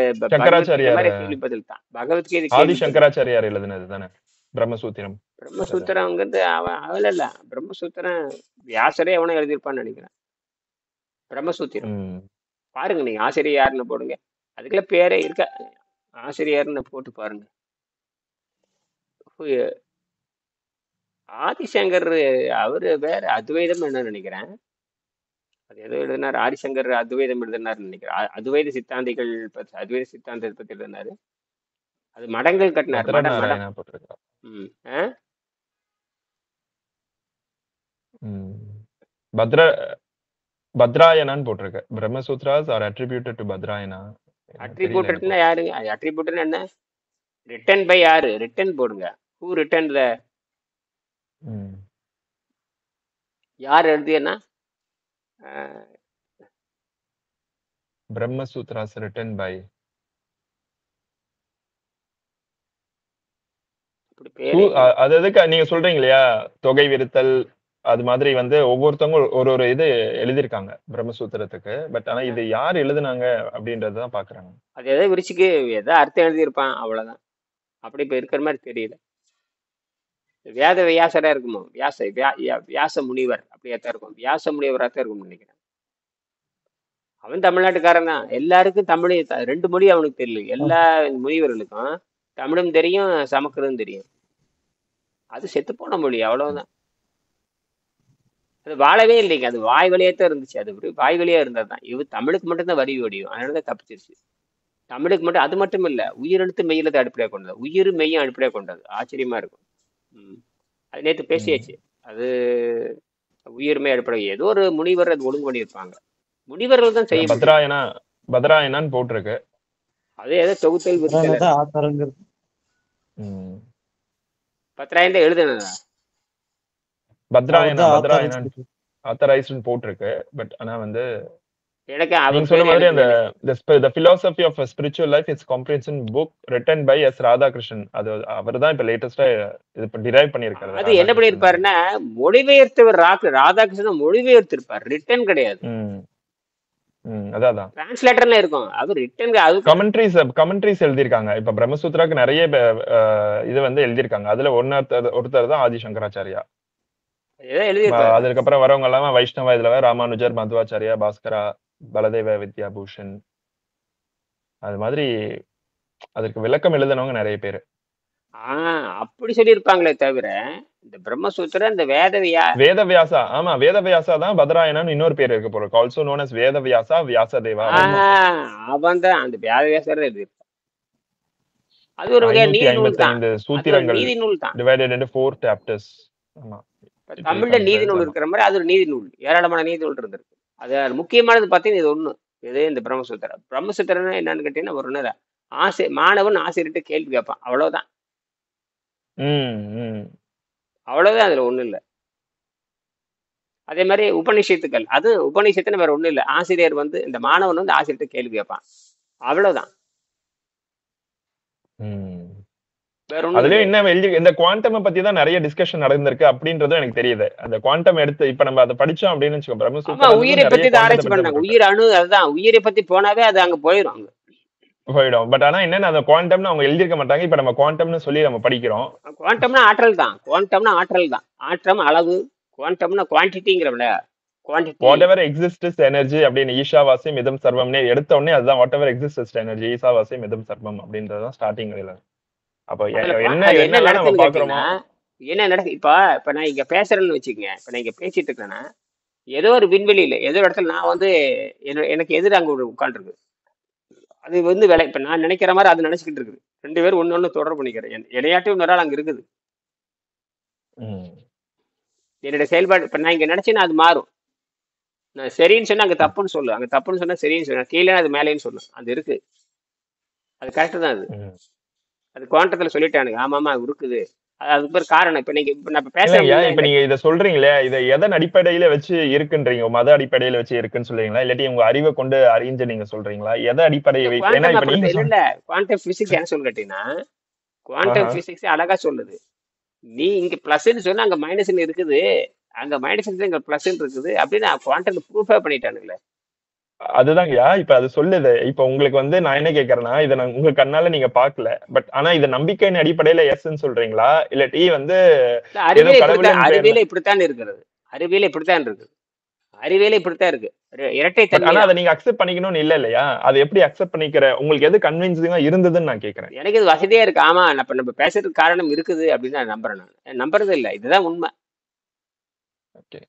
கேள்வி பதில் தான். பகவத்கீதை ஆதி சங்கராச்சாரியார் எழுதினது தானே பிரம்மசூத்திரம்? பிரம்மசூத்திரம்ங்கிறது அவன் இல்ல, பிரம்மசூத்திரம் வியாசரே எவனோ எழுதியிருப்பான்னு நினைக்கிறேன். பிரம்மசூத்திரம் பாருங்க, நீங்க ஆசிரியர் யாருன்னு போடுங்க, அதுக்குள்ள பேரே இருக்க, ஆசிரியர்னு போட்டு பாருங்க. ஆதிசங்கர் அவரு வேற அத்வைதம் என்ன நினைக்கிறேன், அது ஏதோ எழுதினார். ஆதிசங்கர் அத்வைதம் எழுதினார்னு நினைக்கிறேன். அத்வைத சித்தாந்தத்தை பத்தி எழுதினாரு. அது மடங்கள் கட்டினார். பத்ராயனான்னு போட்டிருக்க. பிரம்மசூத்ராஸ் ஆர் அட்ரிபியூட்டட் டு பத்ராயனா. அட்ரிபியூட்டட்னா யாருங்க? அட்ரிபியூட்டட் என்ன? ரிட்டன் பை யாரு? ரிட்டன் போடுங்க. ஹூ ரிட்டன்ல யார் எழுதியனா? பிரம்மசூத்ராஸ் ரிட்டன் பை, அது எதுக்கு நீங்க சொல்றீங்க இல்லையா, தொகை விருத்தல் அது மாதிரி வந்து ஒவ்வொருத்தவங்க ஒரு இது எழுதியிருக்காங்க பிரம்மசூத்திரத்துக்கு. பட் ஆனா இது யார் எழுதுனாங்க அப்படின்றதுதான் பாக்குறாங்க. அது எதை விரிச்சுக்கு எதை அர்த்தம் எழுதியிருப்பான், அவ்வளவுதான். அப்படி இப்ப இருக்கிற மாதிரி தெரியல. வேத வியாசரா இருக்குமோ, வியாச முனிவர் அப்படியாத்தான் இருக்கும், வியாச முனிவராத்தான் இருக்கும்னு நினைக்கிறேன். அவன் தமிழ்நாட்டுக்காரன் தான். எல்லாருக்கும் தமிழ் 2 மொழி அவனுக்கு தெரியல. எல்லா முனிவர்களுக்கும் தமிழும் தெரியும், சமஸ்கிருதம் தெரியும். அது செத்து போன மொழி, அவ்வளவுதான். அது வாழவே இல்லைங்க, அது வாய் வழியா தான் இருந்துச்சு. அது வாய் வழியா இருந்ததுதான். இது தமிழுக்கு மட்டும்தான் வரி வடியும், அதனாலதான் தப்பிச்சிருச்சு. தமிழுக்கு மட்டும். அது மட்டும் இல்ல, உயிரெழுத்து மெய்யெழுத்து அடிப்படையாக கொண்டது, உயிர் மெய்யும் அடிப்படையாக கொண்டது. ஆச்சரியமா இருக்கும். அது நேற்று பேசியாச்சு. அது உயிர்மை அடிப்படை. ஏதோ ஒரு முனிவர் அது ஒழுங்கு பண்ணியிருப்பாங்க. முனிவர்கள் தான் செய்ய. பத்ராயனான்னு போட்டிருக்கு. அது ஏதோ தொகுத்தல் பத்ராயன் தான் எழுதுனதா? பத்ராயனா ஆத்தரைஸ்ட்னு போட்டிருக்கு. பட் ஆனா வந்து எனக்கு நீங்க சொன்ன மாதிரி அந்த the philosophy of a spiritual life is comprehension book written by S Radhakrishnan. அது அவர்தான் இப்ப லேட்டஸ்டா இது டிரைவ் பண்ணிருக்காரு. அது என்ன பண்ணிருப்பாருன்னா, மொழிபெயர்த்தவர் ராதாகிருஷ்ணன் மொழிபெயர்த்திருப்பார், ரிட்டன் கிடையாது. அதான் டிரான்ஸ்லேட்டர்ல இருக்கும். அது ரிட்டன். அது கமெண்ட்ரிஸ் எழுதிருக்காங்க. இப்ப பிரம்மசூத்ராக்கு நிறைய இது வந்து எழுதிருக்காங்க. அதுல ஒருத்தர் தான் ஆதி சங்கராச்சாரியா. ஏதோ எழுதியிருப்பாரு. அதுக்கப்புறம் வரவங்க எல்லாம் வைஷ்ணவ இதுல ராமானுஜர், மத்வாச்சாரியா, பாஸ்கரா, பலதேவ வித்யாபூஷன், அது மாதிரி அதற்கு விளக்கம் எழுதினவங்க நிறைய பேரு. அப்படி சொல்லியிருப்பாங்களே தவிர இந்த பிரம்மசூத்திரம் இந்த வேதவியாசா, ஆமா வேதவியாசா தான் பத்ராயணன் இன்னொரு பேர் இருக்கு போல, also known as Veda Vyasa, Vyasadeva. அவன் தான் அந்த வேதவியாசர் எழுதியிருப்பான். அது ஒரு வகையான நீதி நூல் தான். 555 சூத்திரங்கள் நீதி நூல் தான், டிவைடட் இன்டு 4 சாப்டர்ஸ். ஆமா, தமிழ்ல நீதி நூல் இருக்கிற மாதிரி அது ஒரு நீதி நூல். ஏராளமான நீதி நூல் இருந்திருக்கு. அது முக்கியமானது பார்த்தீங்கன்னா இது ஒண்ணு, இது இந்த பிரம்மசூத்திரம். பிரம்மசூத்திரம் என்னன்னு கேட்டீங்கன்னா ஒரு மாணவன் ஆசிரியர்கிட்ட கேள்வி கேட்பான், அவ்வளவுதான். அவ்வளவுதான், அதுல ஒண்ணும் இல்லை. அதே மாதிரி உபநிஷத்துக்கள், அது உபநிஷத்துன்னு வேற ஒண்ணும் இல்லை. ஆசிரியர் இந்த மாணவன் ஆசிரியர்கிட்ட கேள்வி கேட்பான், அவ்வளவுதான். அதுலயும் என்ன இந்த குவாண்டம் பத்தி தான் நிறைய டிஸ்கஷன் நடந்திருக்கு அப்படின்றதும் எனக்கு தெரியுது. அந்த குவாண்டம் எடுத்து இப்ப நம்ம அதை படிச்சோம் அப்படின்னு வச்சுக்கோங்க, உயிரை பத்தி ஆராய்ச்சி பண்ணாங்க. உயிர் அணு, அதுதான் உயிரை பத்தி போனாவே அது அங்க போயிடும். பட் ஆனா என்னன்னா அந்த குவாண்டம்னு அவங்க எழுதிருக்க மாட்டாங்க. இப்ப நம்ம குவாண்டம்னு சொல்லி நம்ம படிக்கிறோம். குவாண்டம்னா ஆற்றல் தான். குவாண்டம்னா ஆற்றல் தான். ஆற்றம் அளவு, குவாண்டம்னா குவான்டிட்டிங்கிறவள quantity. Whatever exist is energy அப்படின்னு ஈஷாவாசியம் இதம் சர்வம்னே எடுத்த உடனே அதுதான் வாட்எவர் எக்ஸிஸ்ட் இஸ் எனர்ஜி, ஈஷாவாசியம் இதம் சர்வம் அப்படின்றதுதான் ஸ்டார்டிங் வரையில. அப்ப என்ன நம்ம பாக்குறோமோ என்ன நடக்கு. இப்ப நான் இங்க பேசுறேன்னு வச்சுக்கங்க, இப்ப நான் இங்க பேசிட்டு இருக்கேன்னா ஏதோ ஒரு விண்வெளியில ஏதோ ஒரு இடத்துல நான் எனக்கு எதிர அங்க ஒரு உட்காந்துருக்கு. அது வேலை. இப்ப நான் நினைக்கிற மாதிரி அது நினைச்சுக்கிட்டு இருக்குது. 2 பேரும் ஒண்ணு தொடர்பு பண்ணிக்கிறேன். இடையாட்டும் ஒரு நாள் அங்க இருக்குது. என்னுடைய செயல்பாடு இப்ப நான் இங்க நினைச்சேன்னா அது மாறும். நான் சரின்னு சொன்னா அங்க தப்புன்னு சொல்லு, அங்க தப்புன்னு சொன்னா சரின்னு சொன்னா கீழே அது மேலேன்னு சொல்லு, அது இருக்கு. அது கரெக்டு தான். அது குவாண்டத்துல சொல்லிட்டானுங்க. ஆமாமா இருக்குது. அதுக்கு பேர் காரணம். இப்ப நீங்க நான் பேசுறேன், இப்ப நீங்க இதை சொல்றீங்களே, இதை எதன் அடிப்படையில வச்சு இருக்குன்றீங்க? மத அடிப்படையில வச்சு இருக்குன்னு சொல்றீங்களா, இல்லாட்டி உங்க அறிவை கொண்டு அறிஞ்சு நீங்க சொல்றீங்களா? எதை அடிப்படையை வைத்து? இல்ல குவாண்டம் பிசிக்ஸ் என்ன சொல்லு கேட்டீங்கன்னா, குவாண்டம் பிசிக்ஸ் அழகா சொல்லுது. நீ இங்க பிளஸ்ன்னு சொன்னா அங்க மைனஸ்ன்னு இருக்குது, அங்க மைனஸ் இங்க பிளஸ் இருக்குது அப்படின்னு குவாண்டம் ப்ரூஃபே பண்ணிட்டானுங்களே. அதுதாங்கய்யா இப்ப அது சொல்லுது. இப்ப உங்களுக்கு நான் என்ன கேக்குறேன்னா, இதை நான் உங்க கண்ணால நீங்க பாக்கல, பட் ஆனா இத நம்பிக்கையின் அடிப்படையில எஸ்ன்னு சொல்றீங்களா, இல்லாட்டி அறிவியல இப்படித்தான் இருக்கிறது. அறிவியல இப்படித்தான் இருக்கு. அறிவியல இப்படித்தான் இருக்கு. இரட்டை தன்மை. ஆனா அதை நீங்க அக்செப்ட் பண்ணிக்கணும்னு இல்ல இல்லையா? அது எப்படி அக்செப்ட் பண்ணிக்கிற உங்களுக்கு எது கன்வின்சிங்கா இருந்ததுன்னு நான் கேக்குறேன். எனக்கு இது வசதியா இருக்கு. ஆமா, நம்ம பேசுறதுக்கு காரணம் இருக்குது அப்படின்னு நான் நம்புறேன். நான் நம்புறது இல்ல, இதுதான் உண்மை. ஓகே,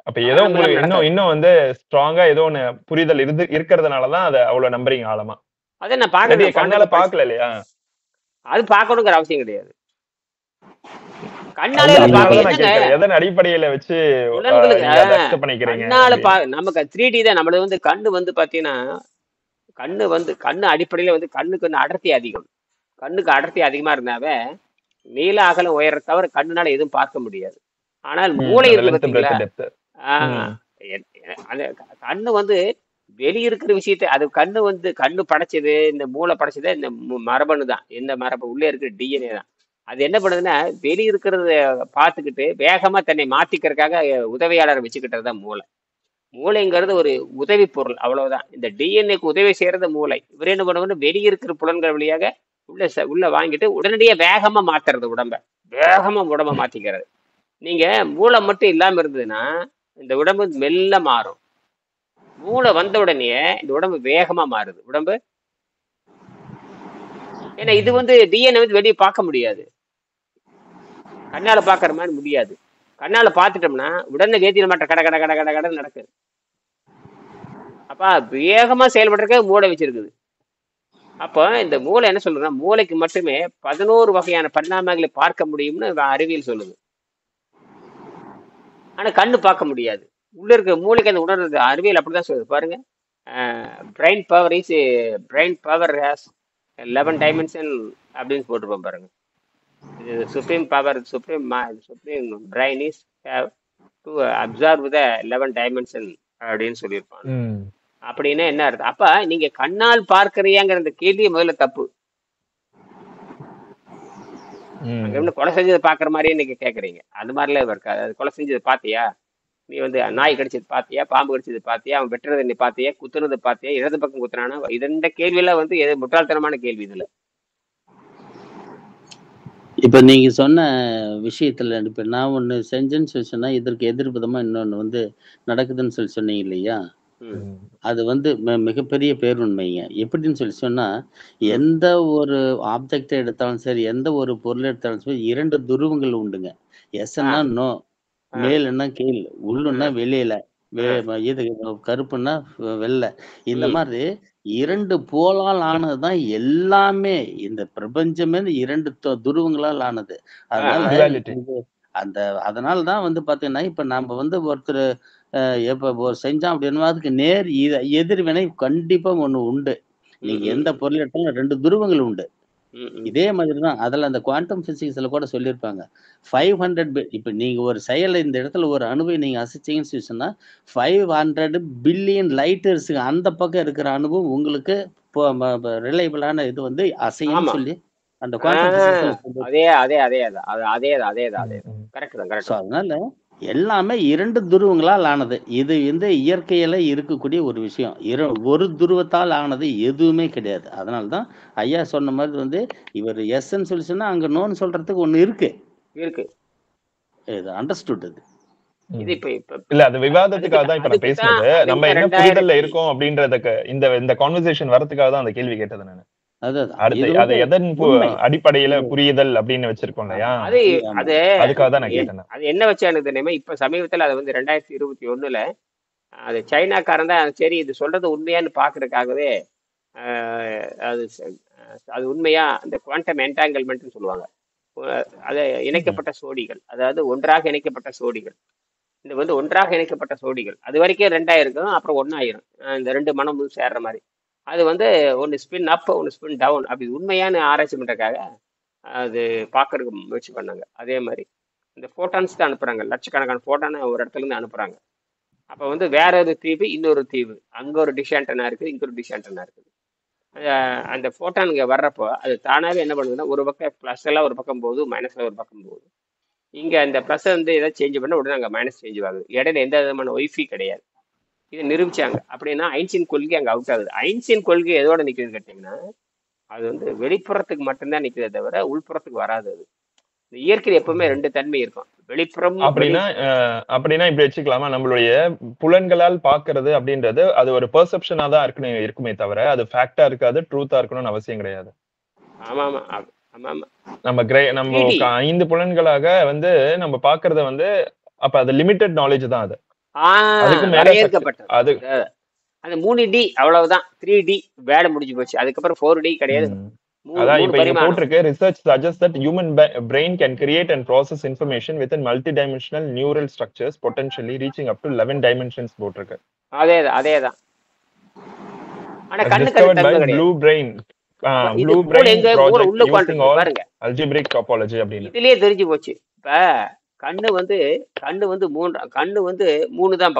அப்ப ஏதோ உங்களுக்கு இன்னும் ஸ்ட்ராங்கா ஏதோ ஒண்ணு புரிதல் இருக்கிறதுனாலதான் அதை அவ்வளவு நம்புறீங்க ஆழமா. அதை நான் பாக்குறேன், கண்ணால பாக்கல இல்லையா? அது பாக்கணுங்கிற அவசியம் கிடையாது. எதன் அடிப்படையில வச்சு நமக்கு 3D தான். நம்மளது கண்ணு பாத்தீங்கன்னா, கண்ணு அடிப்படையில கண்ணுக்கு அடர்த்தி அதிகம். கண்ணுக்கு அடர்த்தி அதிகமா இருந்தாவே நீள அகலம் உயர தவிர கண்ணுனால எதுவும் பார்க்க முடியாது. ஆனால் மூளை இருக்கு பாத்தீங்களா, கண்ணு வெளியிருக்கிற விஷயத்த அது கண்ணு படைச்சது, இந்த மூளை படைச்சது இந்த மரபணு தான். எந்த மரபு உள்ளே இருக்கிற DNA தான். அது என்ன பண்ணுதுன்னா வெளியிருக்கிறத பார்த்துக்கிட்டு வேகமா தன்னை மாத்திக்கிறதுக்காக உதவியாளரை வச்சுக்கிட்டது தான் மூளை. மூளைங்கிறது ஒரு உதவி பொருள், அவ்வளவுதான். இந்த DNA-க்கு உதவி செய்யறது மூளை. இவர் என்ன பண்ணுவோம்னா வெளியிருக்கிற புலன்கள் வழியாக உள்ள வாங்கிட்டு உடனடியாக வேகமா மாத்துறது, வேகமா உடம்ப மாத்திக்கிறது. நீங்க மூளை மட்டும் இல்லாம இருந்ததுன்னா இந்த உடம்பு மெல்ல மாறும். மூளை வந்த உடனே இந்த உடம்பு வேகமா மாறுது உடம்பு. ஏன்னா இது DNA வெளியே பார்க்க முடியாது, கண்ணால பாக்குற மாதிரி முடியாது. கண்ணால பாத்துட்டோம்னா உடனே வேதியியல் மாற்றம் கட கட கட கட கட நடக்குது. அப்ப வேகமா செயல்படுறதுக்கு மூளை வச்சிருக்குது. அப்போ இந்த மூளை என்ன சொல்றதுன்னா, மூளைக்கு மட்டுமே 11 வகையான பரிணாமங்களை பார்க்க முடியும்னு அறிவியல் சொல்லுது. ஆனா கண்ணு பார்க்க முடியாது. உள்ள இருக்க மூளைக்கு அந்த உணர்றது அறிவியல் அப்படிதான் சொல்லுது. பாருங்க, பிரெயின் பவர் ஹேஸ் 11 டைமென்ஷன் அப்படின்னு போட்டுருப்போம் பாருங்க. இது supreme power, supreme brain is to observe the 11 dimension அப்படின்னு சொல்லியிருப்பாங்க. அப்படின்னா என்ன அர்த்தம்? அப்ப நீங்க கண்ணால் பார்க்கறியாங்கிற அந்த கேள்வி முதல்ல தப்பு. அங்க கொலை செஞ்சதை பாக்குற மாதிரியே நீங்க கேக்குறீங்க. அது மாதிரிலாம் இருக்காது. அது கொலை செஞ்சதை பாத்தியா, நீ நாய் கடிச்சது பாத்தியா, பாம்பு கடிச்சது பாத்தியா, அவன் வெட்டுறது நீ பாத்தியா, குத்துனது பாத்தியா, இடது பக்கம் குத்துறானா, இந்த கேள்வி எல்லாம் முட்டாள்தனமான கேள்வி. இதுல இப்ப நீங்க சொன்ன விஷயத்துல இப்ப நான் ஒண்ணு செஞ்சேன்னு சொல்லி சொன்னா, இதற்கு எதிர்விதமா இன்னொன்னு வந்து நடக்குதுன்னு சொல்லி சொன்னீங்க இல்லையா? ம் ம். அது வந்து மிகப்பெரிய பேருண்மைங்க. எப்படின்னு சொல்லி சொன்னா, ம் எந்த ஒரு ஆப்ஜெக்ட்ட எடுத்தாலும் சரி, எந்த ஒரு பொருள் எடுத்தாலும் சரி 2 துருவங்கள் உண்டுங்க. ஆ எஸ்ன்னா நோ, ஆ மேல்ன்னா கீழ், உள்ளுன்னா ஆ வெளியில, ஆ இது கருப்புன்னா வெள்ள. இந்த ம் மாதிரி ம் 2 போலால் ஆனது தான் எல்லாமே. இந்த பிரபஞ்சமே 2 துருவங்களால் ஆனது. ஆ அதனால ஆ டுவாலிட்டி. இது அந்த அதனால தான் வந்து பார்த்தீங்கன்னா, இப்ப நாம வந்து ஒருத்தரு எப்ப செஞ்சான் அப்படின்னா, அதுக்கு நேர் எதிர்வினை கண்டிப்பா ஒண்ணு உண்டு. ம் நீங்க ம் எந்த பொருள் எடுத்தாலும் 2 துருவங்கள் உண்டு. ம் ம் இதே மாதிரி தான். அதுல அந்த குவாண்டம் பிசிக்ஸ்ல கூட சொல்லியிருப்பாங்க. 500 இப்ப நீங்க ஒரு செயல இந்த இடத்துல ஒரு அணுவை நீங்க அசைச்சீங்கன்னு சொல்லி சொன்னா, 500 பில்லியன் லைட் இயர்ஸ்க்கு அந்த பக்கம் இருக்கிற அணுவும் உங்களுக்கு இப்போ ரிலையபிளான இது வந்து அசையும்ன்னு ஆமா சொல்லி அந்த ஆ குவாண்டம் பிசிக்ஸ்ல சொல்லி. அதே தான் ம். கரெக்ட் தான் ஸோ கரெக்ட் தான் அதனால எல்லாமே 2 துருவங்களால் ஆனது. இது வந்து இயற்கையில இருக்கக்கூடிய ஒரு விஷயம். ஒரு துருவத்தால் ஆனது எதுவுமே கிடையாது. அதனால தான் ஐயா சொன்ன மாதிரி வந்து இவர் எஸ்ன்னு சொல்லி சொன்னா, அங்க நோன்னு சொல்றதுக்கு ஒண்ணு இருக்கு. இருக்கு இது அண்டர்ஸ்டுட் இது. இது ம். இப்ப இப்ப இப்ப இல்ல அது அதுக்கு விவாதத்துக்காக தான் தான் இப்ப நான் அதுக்கு தான் பேசினது. அதுக்கு நம்ம தான் என்ன புரிதல்ல இருக்கோம் அப்படின்றதுக்கு இந்த இந்த கான்வர்சேஷன் வரதுக்காக தான் அந்த கேள்வி கேட்டது நானு. அதுதான். அடுத்து இது அது வந்து எதன் உண்மை. அடிப்படையில இது புரியுதல் அப்படின்னு வச்சிருக்கோம் இல்லையா? ஆமா. அது ஆமா. அது அதுக்காக தான் அது நான் கேட்டேன் நான். அது என்ன வச்சு எனக்கு தெரியுமா இப்ப சமீபத்துல அது வந்து 2021ல அது சைனாக்காரன் தான் சரி இது சொல்றது உண்மையான்னு பாக்குறதுக்காகவே அது உண்மையா அந்த குவாண்டம் என்டாங்கிள்மெண்ட்னு சொல்லுவாங்க அது ம். இணைக்கப்பட்ட சோடிகள் அதாவது ஒன்றாக இணைக்கப்பட்ட சோடிகள் இது வந்து ஒன்றாக இணைக்கப்பட்ட சோடிகள் அது வரைக்கும் ரெண்டாயிருக்கும் அப்புறம் ஒன்னாயிரும் இந்த ரெண்டு மனமும் சேர்ற மாதிரி அது வந்து ஒன்று ஸ்பின் அப் ஒன்று ஸ்பின் டவுன் அப்படி உண்மையான ஆராய்ச்சி பண்றதுக்காக அது பார்க்கறதுக்கு முயற்சி பண்ணாங்க அதே மாதிரி இந்த ஃபோட்டான்ஸ் தான் அனுப்புறாங்க லட்சக்கணக்கான ஃபோட்டானை ஒரு இடத்துல இருந்து அனுப்புறாங்க அப்போ வந்து வேற ஒரு தீவு இன்னொரு தீவு அங்க ஒரு டிஷ் ஆண்டனா இருக்குது இங்க ஒரு டிஷ் ஆண்டனா இருக்குது அந்த ஃபோட்டான் இங்கே வர்றப்போ அது தானாகவே என்ன பண்ணுதுன்னா ஒரு பக்கம் ப்ளஸ் எல்லாம் ஒரு பக்கம் போகுது மைனஸ்ல ஒரு பக்கம் போகுது இங்க அந்த ப்ளஸ் வந்து ஏதாவது சேஞ்ச் பண்ண உடனே அங்கே மைனஸ் சேஞ்ச் ஆகுது இடையில எந்த விதமான ஒய்ஃபி கிடையாது இதை நிரூபிச்சாங்க அப்படின்னா ஐன்ஸ்டீன் கொள்கை அங்கே அவுட் ஆகுது ஐன்ஸ்டீன் கொள்கை எதோட நிற்குதுன்னு கேட்டிங்கன்னா அது வந்து வெளிப்புறத்துக்கு மட்டும்தான் நிற்கிறதே தவிர உள்புறத்துக்கு வராது அது இந்த இயற்கையில் எப்பவுமே ரெண்டு தன்மை இருக்கும் வெளிப்புறமும் அப்படின்னா அப்படின்னா இப்படி வச்சுக்கலாமா? நம்மளுடைய புலன்களால் பார்க்கிறது அப்படின்றது அது ஒரு பெர்செப்ஷனா தான் இருக்குமே தவிர அது ஃபேக்டா இருக்காது, ட்ரூத்தா இருக்கணும்னு அவசியம் கிடையாது. ஆமா ஆமா ஆமா ஆமா நம்ம 3D 5 புலன்களாக வந்து நம்ம பார்க்கறது வந்து அப்ப அது லிமிட்டட் நாலேஜ் தான் அது. அதுக்கு மேல வரையறுக்கப்பட்டது அது அந்த 3D அவ்வளவுதான் 3D வேலை முடிஞ்சு போச்சு அதுக்கப்புறம் 4D கிடையாது அதான் மூணு இப்ப இங்க பரிமாணம் போட்டிருக்கு research suggest that human brain can create and process information within multidimensional neural structures potentially reaching up to 11 dimensions போட்டிருக்கு. அதேதான் ஆனா As கண்ணுக்கு அது discovered by தன்மை கிடையாது Blue Brain இது Blue மூளை Brain எங்க மூளை project உள்ள using உட்காந்துருக்கு all பாருங்க algebraic topology அப்படின்னு. இதுலயே தெரிஞ்சு போச்சு இப்ப கண்ணு வந்து கண்ணு வந்து 3 தான்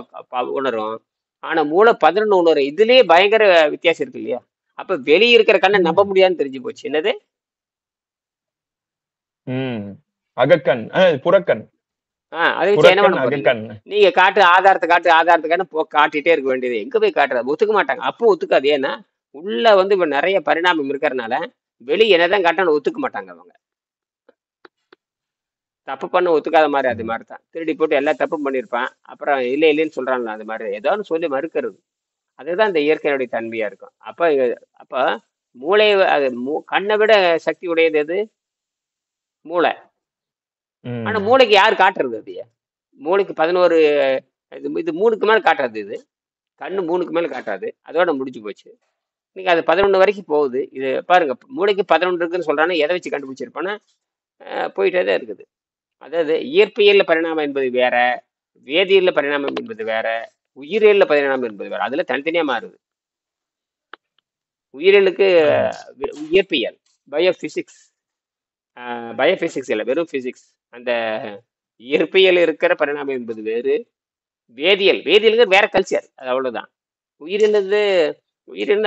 உணரும் ஆனா மூளை 11 உணரும் இதுலயே பயங்கர வித்தியாசம் இருக்கு இல்லையா அப்ப வெளியே இருக்கிற கண்ணை நம்ப முடியாதுன்னு தெரிஞ்சு போச்சு என்னது அகக்கண் புறக்கண் அது வச்சு என்ன பண்ண போறீங்க அகக்கண் நீங்க ஆதாரத்தை காட்டு காட்டிட்டே இருக்க வேண்டியது எங்க போய் காட்டுறது ஒத்துக்க மாட்டாங்க அப்போ ஒத்துக்காது ஏன்னா உள்ள வந்து இப்ப நிறைய பரிணாமம் இருக்கிறதுனால வெளியே என்னதான் காட்டணும் ஒத்துக்க மாட்டாங்க அவங்க தப்பு பண்ண ஒத்துக்காத மாதிரி அது மாதிரி தான் திருடி போட்டு எல்லாம் தப்பு பண்ணியிருப்பான் அப்புறம் இல்லைன்னு சொல்றாங்களா அது மாதிரி ஏதோ ஒன்று சொல்லி மறுக்கிறது அதுதான் இந்த இயற்கையினுடைய தன்மையா இருக்கும் அப்ப மூளையை அது கண்ணை விட சக்தி உடையது எது மூளை ஆனா மூளைக்கு யார் காட்டுறது அது மூளைக்கு 11 இது 3க்கு மேல காட்டுறது இது கண்ணு 3க்கு மேல காட்டாது அதோட முடிஞ்சு போச்சு நீங்க அது 11 வரைக்கும் போகுது இது பாருங்க மூளைக்கு 11 இருக்குன்னு சொல்றாங்கன்னா எதை வச்சு கண்டுபிடிச்சிருப்பான்னா போயிட்டே தான் இருக்குது அதாவது இயற்பியல்ல பரிணாமம் என்பது வேற வேதியியல்ல பரிணாமம் என்பது வேற உயிரியல்ல பரிணாமம் என்பது வேற அதுல தனித்தனியா மாறுது உயிரியலுக்கு இயற்பியல் பயோபிசிக்ஸ் இல்லை வெறும் பிசிக்ஸ் அந்த இயற்பியல் இருக்கிற பரிணாமம் என்பது வேறு வேதியியலுக்கு வேற கல்ச்சர் அது அவ்வளவுதான் உயிரிழந்து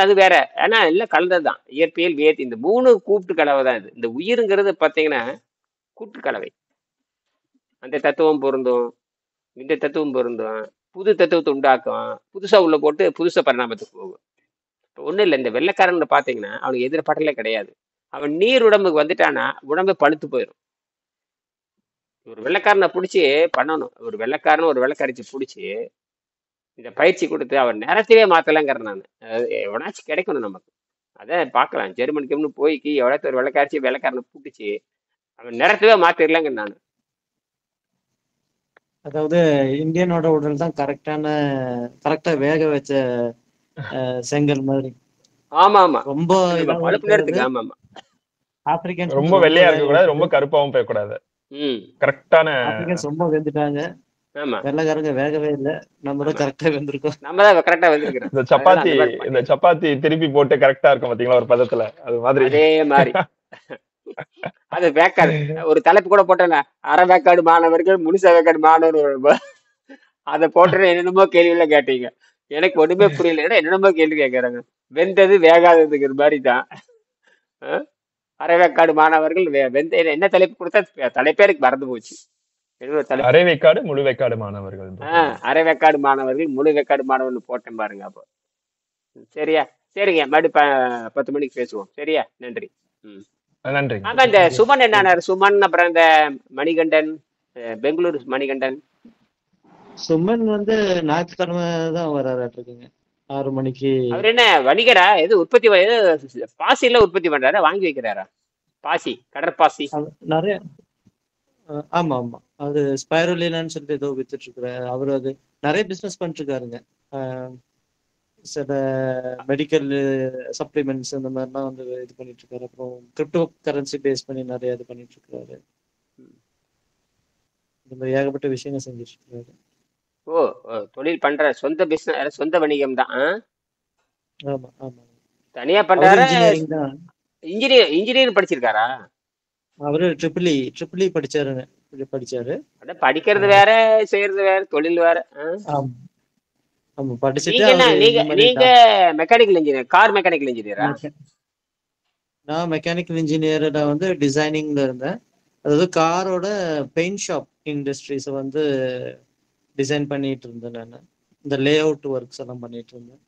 அது வேற ஏன்னா எல்லாம் கலந்ததுதான் இயற்பியல் வேதி இந்த 3 கூட்டு கலவை தான் இது இந்த உயிருங்கிறது பார்த்தீங்கன்னா கூட்டு கலவை அந்த தத்துவம் பொருந்தும் இந்த தத்துவம் பொருந்தும் புது தத்துவத்தை உண்டாக்கும் புதுசா உள்ள போட்டு புதுசா பரிணாமத்துக்கு போகும் இப்போ ஒன்றும் இல்லை இந்த வெள்ளைக்காரன் பார்த்தீங்கன்னா அவனுக்கு எதிர்பார்ட்டலே கிடையாது அவன் நீர் உடம்புக்கு வந்துட்டானா உடம்பு பழுத்து போயிடும் ஒரு வெள்ளைக்காரனை பிடிச்சி பண்ணணும். ஒரு வெள்ளைக்காரன் ஒரு வெள்ளைக்காரிச்சு பிடிச்சி இந்த பயிற்சி கொடுத்து அவர் நேரத்தையே மாத்தலைங்கிறேன் நான். எவனாச்சும் கிடைக்கணும் நமக்கு. அதான் பார்க்கலாம். ஜெர்மனிக்கு போய்க்கு எவ்வளோ ஒரு வெள்ளைக்காரிச்சு வெள்ளைக்காரனை பிடிச்சி அவன் நேரத்தவே மாத்திரலங்க நான். அதாவது இந்தியனோட உடல் தான் கரெக்டா வேக வச்ச செங்கல் மாதிரி. ஆமா ஆமா, ரொம்ப பழுப்பு நேரத்துக்கு. ஆமா ஆமா, ஆப்பிரிக்கன்ஸ் ரொம்ப வெள்ளையா இருக்க கூடாது, ரொம்ப கருப்பாவும் போய் கூடாது. கரெக்டான ஆப்பிரிக்கன்ஸ் ரொம்ப வெந்துட்டாங்க. ஆமா, வெள்ளைக்காரங்க வேகவே இல்லை. நம்ம தான் கரெக்டா வெந்திருக்கோம். நம்ம தான் கரெக்டா வெந்திருக்கிறோம். இந்த சப்பாத்தி திருப்பி போட்டு கரெக்டா இருக்கும் பாத்தீங்களா ஒரு பதத்துல, அது மாதிரி. அதே மாதிரி அது வேக்காடு ஒரு தலைப்பு கூட போட்டேன், அரை வேக்காடு மாணவர்கள் முழுச வேக்காடு மாணவர். அதை போட்டு என்னென்னமோ கேள்வியில கேட்டீங்க, எனக்கு ஒண்ணுமே புரியல. என்னென்னமோ கேள்வி கேட்கறாங்க. வெந்தது வேகாததுங்கிற மாதிரி தான். அரை வேக்காடு மாணவர்கள் வெந்த என்ன தலைப்பு கொடுத்தா தலைப்பேருக்கு மறந்து போச்சு. அரை வேக்காடு முழு வேக்காடு மாணவர்கள். அரை வேக்காடு மாணவர்கள் முழு வேக்காடு மாணவர்கள் போட்டேன் பாருங்க. அப்போ சரியா? சரிங்க, மறுபடியும் 10 மணிக்கு பேசுவோம். சரியா? நன்றி. நன்றி. ஆமா, இந்த சுமன் என்ன சுமன், அப்புறம் இந்த மணிகண்டன், பெங்களூர் மணிகண்டன். சுமன் வந்து ஞாயிற்றுக்கிழமை தான் வர்றாருங்க 6 மணிக்கு. அவர் என்ன வணிகரா? எது உற்பத்தி பாசி எல்லாம் உற்பத்தி பண்றாரா? வாங்கி வைக்கிறாரா பாசி, கடற்பாசி நிறைய? ஆமா ஆமா, அது ஸ்பைரோலினான்னு சொல்லிட்டு ஏதோ வித்துட்டு இருக்கிறாரு அவரு. அது நிறைய பிசினஸ் பண்ணிட்டு இருக்காருங்க. சில மெடிக்கல் சப்ளிமெண்ட்ஸ் இந்த மாதிரிலாம் வந்து இது பண்ணிட்டு இருக்காரு. அப்புறம் கிரிப்டோ கரன்சி பேஸ் பண்ணி நிறைய இது பண்ணிட்டு இருக்காரு. இந்த மாதிரி ஏகப்பட்ட விஷயங்கள் செஞ்சுட்டு இருக்காரு. ஓ, தொழில் பண்ற, சொந்த பிசினஸ், சொந்த வணிகம் தான். ஆமா ஆமா, தனியா பண்றாரு. இன்ஜினியர் படிச்சிருக்காரா? அவரு ட்ரிபிள் படிச்சாரு. படிக்கிறது வேற, செய்யறது வேற, தொழில் வேற. ஆமா, படிச்சுட்டு நீங்க மெக்கானிக்கல் இன்ஜினியர், கார் மெக்கானிக்கல் இன்ஜினியரா? நான் மெக்கானிக்கல் இன்ஜினியர் வந்து டிசைனிங்ல இருந்தேன். அதாவது காரோட பெயிண்ட் ஷாப் இண்டஸ்ட்ரீஸ் வந்து டிசைன் பண்ணிட்டு இருந்தேன். நான் இந்த லே அவுட் ஒர்க்ஸ் எல்லாம் பண்ணிட்டு இருந்தேன்.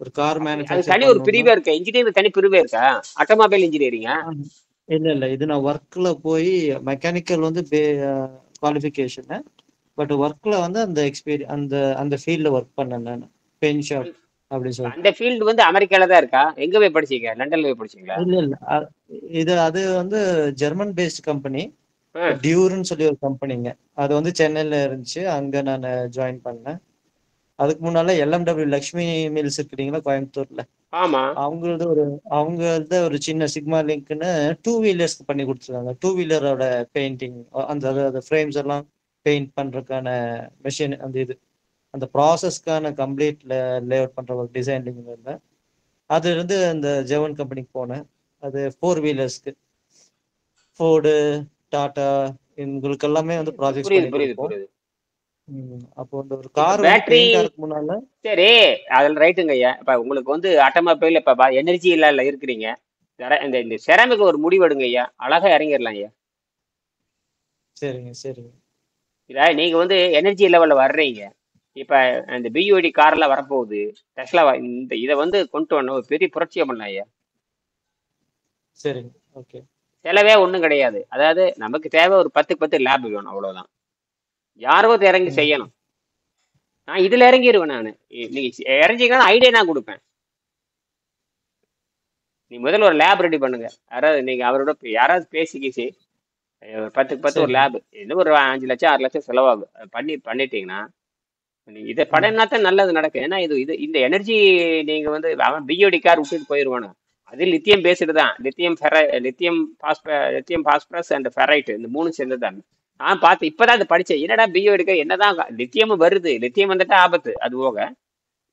ஒரு கார் மேனுஃபேக்சர் தனி ஒரு பிரிவே இருக்கா? இன்ஜினியர் தனி பிரிவே இருக்கா? ஆட்டோமொபைல் இன்ஜினியரிங்கா? இல்ல, இது நான் ஒர்க்ல போய் மெக்கானிக்கல் வந்து குவாலிஃபிகேஷன், பட் ஒர்க்ல வந்து அந்த ஃபீல்ட்ல ஒர்க் பண்ணேன் நான். பெயிண்ட் ஷாப் அப்படி சொல்லி. அந்த ஃபீல்டு வந்து அமெரிக்கால தான் இருக்கா? எங்க போய் படிச்சீங்க? லண்டன்ல போய் படிச்சீங்களா? இல்ல, அது வந்து ஜெர்மன் பேஸ்ட் கம்பெனி, டியூர்னு சொல்லி ஒரு கம்பெனிங்க. அது வந்து சென்னையில இருந்துச்சு. அங்க நான் ஜாயின் பண்ணேன். அதுக்கு முன்னால LMW லக்ஷ்மி மில்ஸ் இருக்குங்களா கோயம்புத்தூர்ல? ஆமா, அவங்களது ஒரு சின்ன சிக்மா லிங்க்னு 2 வீலர்ஸ்க்கு பண்ணி கொடுத்துருக்காங்க. 2 வீலரோட பெயிண்டிங், அந்த ஃப்ரேம்ஸ் எல்லாம் பெயிண்ட் பண்றதுக்கான மெஷின், அந்த ப்ராசஸ்க்கான கம்ப்ளீட் லே அவுட் பண்ற ஒரு டிசைனிங் இருந்தேன். அது இருந்து அந்த ஜெர்மன் கம்பெனிக்கு போனேன். அது 4 வீலர்ஸ்க்கு, ஃபோர்டு, டாடா, இவங்களுக்கு எல்லாமே வந்து ப்ராஜெக்ட்ஸ் பண்ணிட்டு. அப்போ அந்த ஒரு கார் பேட்டரி முன்னால. சரி, அதில் ரைட்டுங்க ஐயா. இப்ப உங்களுக்கு வந்து ஆட்டோமொபைல் இப்ப எனர்ஜி இல்ல இருக்கிறீங்க, இந்த செராமிக் ஒரு முடிவு எடுங்க ஐயா, அழகா இறங்கிடலாம் ஐயா. சரிங்க. நீங்க வந்து எனர்ஜி லெவல்ல வர்றீங்க. இப்ப இந்த BYD கார்ல வரப்போகுது, டெஸ்லா. இதை வந்து கொண்டு வரணும், ஒரு பெரிய புரட்சியை பண்ணலாம் ஐயா. சரிங்க, ஓகே. செலவே ஒண்ணும் கிடையாது. அதாவது நமக்கு தேவை ஒரு 10க்கு 10 லேப் வேணும், அவ்வளவுதான். யாரோ இறங்கி செய்யணும். நான் இதுல இறங்கிடுவேன். நான் நீங்க இறங்கிங்கன்னா ஐடியா நான் கொடுப்பேன். நீ முதல்ல ஒரு லேப் ரெடி பண்ணுங்க. யாராவது நீங்க அவரோட யாராவது பேசிக்கிச்சு 10க்கு 10 ஒரு லேப், இன்னும் ஒரு 5 லட்சம் 6 லட்சம் செலவாகும். பண்ணிட்டீங்கன்னா நீங்க இதை படம்னா தான் நல்லது நடக்கும். ஏன்னா இந்த எனர்ஜி நீங்க வந்து அவன் BYD கார் விட்டுட்டு போயிடுவானு. அது லித்தியம் பேஸ்டு தான். லித்தியம் பாஸ்பரஸ் அண்ட் ஃபெரைட், இந்த 3 சேர்ந்தது தான். நான் பார்த்து இப்பதான் அதை படிச்சேன். என்னடா BYD என்னதான் லித்தியமும் வருது, லித்தியம் வந்துட்டா ஆபத்து. அது போக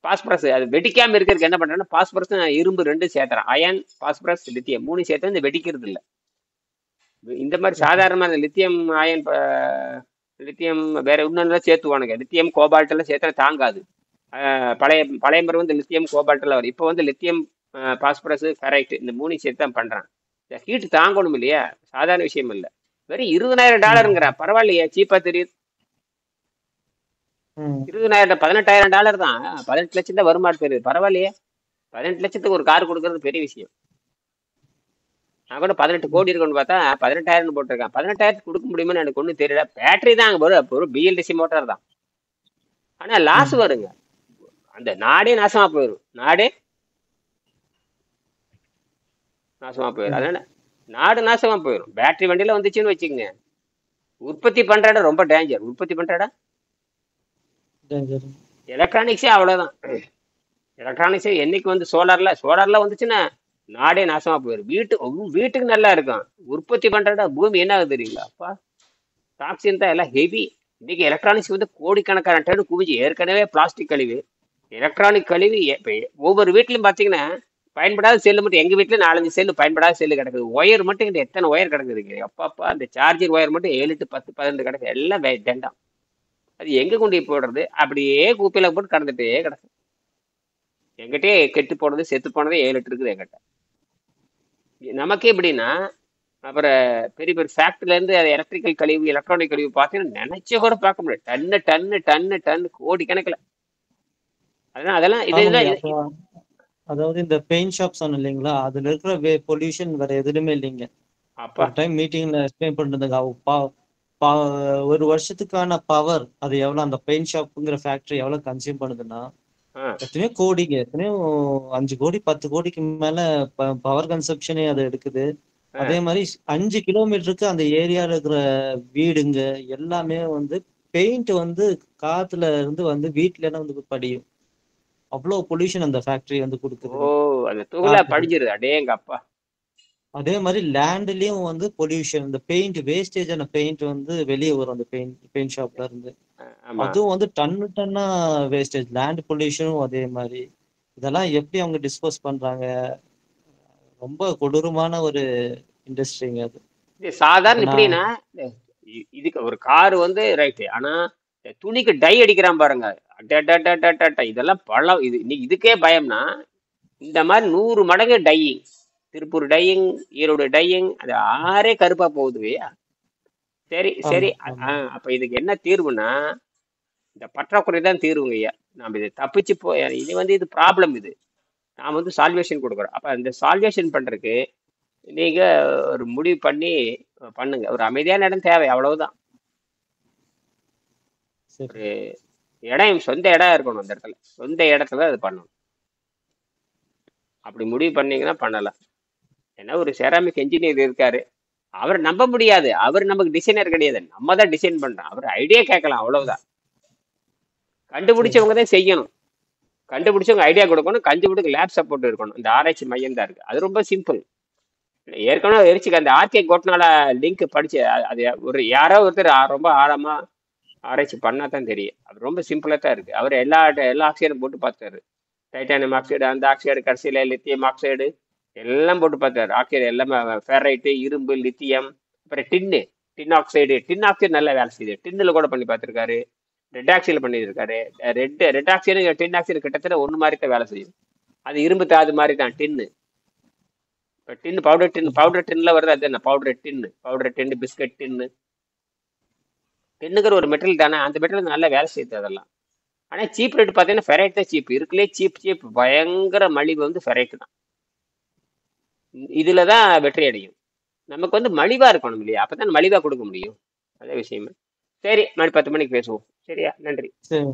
பாஸ்பரஸ் அது வெடிக்காம இருக்கிறதுக்கு என்ன பண்றேன்னா, பாஸ்பரஸ் இரும்பு 2 சேர்த்துறேன். அயன், பாஸ்பரஸ், லித்தியம் 3 சேர்த்து இந்த வெடிக்கிறது இல்லை. இந்த மாதிரி சாதாரணமா இந்த லித்தியம், அயன், லித்தியம் வேற இன்னொன்னு சேர்த்துவானுங்க. லித்தியம் கோபால்ட் எல்லாம் சேர்த்தா தாங்காது. பழைய முறை வந்து லித்தியம் கோபால்ட் எல்லாம் வரும். இப்போ வந்து லித்தியம் பாஸ்பரஸ் ஃபெரைட் இந்த 3 சேர்த்து தான் பண்றான். ஹீட் தாங்கணும் இல்லையா? சாதாரண விஷயம் இல்லை. வெறும் $20,000 பரவாயில்லையா? சீப்பா தெரியுது. $20,000 $18,000 தான். 18 லட்சம் தான் வருமானம் தெரியுது. பரவாயில்லையே, 18 லட்சத்துக்கு ஒரு கார் கொடுக்கறது பெரிய விஷயம். நான் கூட 18 கோடி இருக்குன்னு பார்த்தா 18,000 போட்டிருக்கேன். 18,000 கொடுக்க முடியுமான்னு எனக்கு ஒன்றும் தெரியல. பேட்டரி தான் அங்கே வரும், ஒரு பிஎல்டிசி மோட்டார் தான். ஆனால் லாஸ் ம். வருங்க, அந்த நாடே நாசமா போயிடும். நாடே நாசமா போயிடும். ம். அதனால நாடு நாசமா போயிடும். பேட்டரி வண்டியில வந்துச்சுன்னு வச்சுக்கோங்க, உற்பத்தி பண்ற இடம் ரொம்ப டேஞ்சர். உற்பத்தி பண்ற இடம் Danger. எலக்ட்ரானிக்ஸே அவ்வளவுதான். எலக்ட்ரானிக்ஸே என்னைக்கு வந்து சோலார்ல வந்துச்சுன்னா நாடே நாசமா போயிடும். வீட்டுக்கு நல்லா இருக்கும். உற்பத்தி பண்ற இடம் பூமி என்ன ஆகுது தெரியுங்களா? அப்பா, டாக்ஸின் தான் எல்லாம் ஹெவி. இன்னைக்கு எலக்ட்ரானிக்ஸ் வந்து கோடிக்கணக்கான டன் குவிஞ்சு. ஏற்கனவே பிளாஸ்டிக் கழிவு, எலக்ட்ரானிக் கழிவு ஒவ்வொரு வீட்லயும் பாத்தீங்கன்னா பயன்படாத செல்லு மட்டும். எங்க வீட்டுல 4-5 செல்லு பயன்படாத செல்லு கிடக்குது. ஒயர் மட்டும் இந்த எத்தனை ஒயர் கிடக்குதுங்க அப்பாப்பா. அந்த சார்ஜர் ஒயர் மட்டும் 7, 8, 10, 12 கிடக்கு. எல்லாம் தண்டம். அது எங்க கொண்டு போய் போடுறது? அப்படியே குப்பையில போட்டு கடந்துட்டே கிடக்கு. எங்கிட்டே கெட்டு போனது செத்து போனதே 7, 8 இருக்குது எங்கிட்ட. நமக்கே எப்படின்னா, அப்புறம் பெரிய பெரிய ஃபேக்டரில இருந்து அது எலக்ட்ரிக்கல் கழிவு, எலக்ட்ரானிக் கழிவு பார்த்தீங்கன்னா நினைச்சே கூட பார்க்க முடியாது. டன்னு கோடி கணக்கில். அதெல்லாம் ஆமாங்க. இதெல்லாம் அதாவது இந்த பெயிண்ட் ஷாப் சொன்னேன் இல்லைங்களா, அதுல இருக்கிற பொல்யூஷன் வேற எதுலையுமே இல்லைங்க. அப்பா. ஒரு டைம் மீட்டிங்ல எக்ஸ்பிளைன் பண்ணிருந்தாங்க. ஒரு வருஷத்துக்கான பவர் அது எவ்வளவு, அந்த பெயிண்ட் ஷாப்புங்கிற ஃபேக்டரி எவ்வளவு கன்சியூம் பண்ணுதுன்னா, எத்தனையோ கோடிங்க, எத்தனையோ 5 கோடி 10 கோடிக்கு மேல பவர் கன்சப்ஷனே அது எடுக்குது. அதே மாதிரி 5 கிலோமீட்டருக்கு அந்த ஏரியால இருக்கிற வீடுங்க எல்லாமே வந்து பெயிண்ட் வந்து காத்துல இருந்து வந்து வீட்டுல வந்து படியும். அவ்வளவு பொல்யூஷன் அந்த ஃபேக்டரி வந்து ஓ, கொடுக்குதுங்க அந்த துகளா காத்துக்கு. படிஞ்சிருது. அடேங்க அப்பா. அதே மாதிரி லேண்ட்லயும் வந்து பொல்யூஷன், இந்த பெயிண்ட் வேஸ்டேஜான பெயிண்ட் வந்து வெளியே வரும் அந்த பெயிண்ட் ஷாப்ல இருந்து. ஆமா. அதுவும் வந்து டன்னா வேஸ்டேஜ். லேண்ட் பொல்யூஷனும் அதே மாதிரி. இதெல்லாம் எப்படி அவங்க டிஸ்போஸ் பண்றாங்க? ரொம்ப கொடூரமான ஒரு இண்டஸ்ட்ரிங்க அது. இது சாதாரண இப்ப நான் எப்படின்னா, இதுக்கு ஒரு கார் வந்து ரைட்டு. ஆனா துணிக்கு டை அடிக்கிறான் பாருங்க. அடடடடடட, இதெல்லாம் பழம். இன்னைக்கு இதுக்கே பயம்னா இந்த மாதிரி 100 மடங்கு dyeing. Tiruppur dyeing, Erode dyeing, அது ஆறே கருப்பா போகுதுவையா. சரி சரி. ஆமா ஆமா அப்ப இதுக்கு என்ன தீர்வுனா, இந்த பற்றாக்குறை தான் தீர்வுங்க ஐயா. நம்ம இதை தப்பிச்சு இது ப்ராப்ளம். இது நான் வந்து சால்வேஷன் கொடுக்குறோம். அப்ப இந்த சால்வேஷன் பண்றதுக்கு நீங்க ஒரு முடிவு பண்ணி பண்ணுங்க. ஒரு அமைதியான இடம் தேவை, அவ்வளவுதான். சரி. ஒரு இடம், சொந்த இடம் இருக்கணும். அந்த இடத்துல சொந்த இடத்துல அது பண்ணணும். அப்படி முடிவு பண்ணீங்கன்னா பண்ணலாம். ஏன்னா ஒரு செராமிக் என்ஜினியர் இருக்காரு, அவர் நம்ப முடியாது. அவர் நமக்கு டிசைனர் கிடையாது, நம்ம தான் டிசைன் பண்றோம். அவர் ஐடியா கேட்கலாம், அவ்வளவுதான். சரி. கண்டுபிடிச்சவங்க தான் செய்யணும். கண்டுபிடிச்சவங்க ஐடியா கொடுக்கணும். கண்டுபிடிக்க லேப் சப்போர்ட் இருக்கணும். இந்த ஆராய்ச்சி மையம் தான் இருக்கு. அது ரொம்ப சிம்பிள். ஏற்கனவே எரிச்சுக்க அந்த ஆர்கே கோட்னால லிங்க் படிச்சு அது ஒரு யாரோ ஒருத்தர் ரொம்ப ஆழமா ஆராய்ச்சி பண்ணா தான் தெரியும். அது ரொம்ப சிம்பிளா தான் இருக்கு. அவர் எல்லா ஆக்சைடும் போட்டு பார்த்தாரு. டைட்டானியம் ஆக்சைடு, அந்த ஆக்சைடு, கடைசியில லித்தியம் ஆக்சைடு எல்லாம் போட்டு பார்த்தாரு. ஆக்சைடு எல்லாமே, ஃபெரைட்டு, இரும்பு, லித்தியம், அப்புறம் டின் ஆக்சைடு நல்லா வேலை செய்யுது. டின்னுல கூட பண்ணி பார்த்திருக்காரு. ரெட் ஆக்சைடு பண்ணியிருக்காரு. ரெட் ஆக்சைடு டின் ஆக்சைடு கிட்டத்தட்ட ஒன்று மாதிரி தான் வேலை செய்யும். அது இரும்பு தாது மாதிரி தான் டின்னு. இப்போ டின்னு பவுடர் டின்ல வருது. அது என்ன பவுடர் டின்னு, பிஸ்கட் டின்னு. டின்னுங்கிற ஒரு மெட்டீரியல் தானே, அந்த மெட்டீரியல் நல்லா வேலை செய்யுது அதெல்லாம். ஆனால் சீப் ரேட் பார்த்தீங்கன்னா ஃபெரைட் தான் சீப். இருக்குல்லே சீப் பயங்கர மலிவு வந்து ஃபெரைட் தான். இதுல தான் வெற்றி அடையும். நமக்கு வந்து மலிவா இருக்கணும் இல்லையா? அப்பதான் மலிவா கொடுக்க முடியும். அதே விஷயமே. சரி, மணி 10 மணிக்கு பேசுவோம். சரியா? நன்றி. சரி.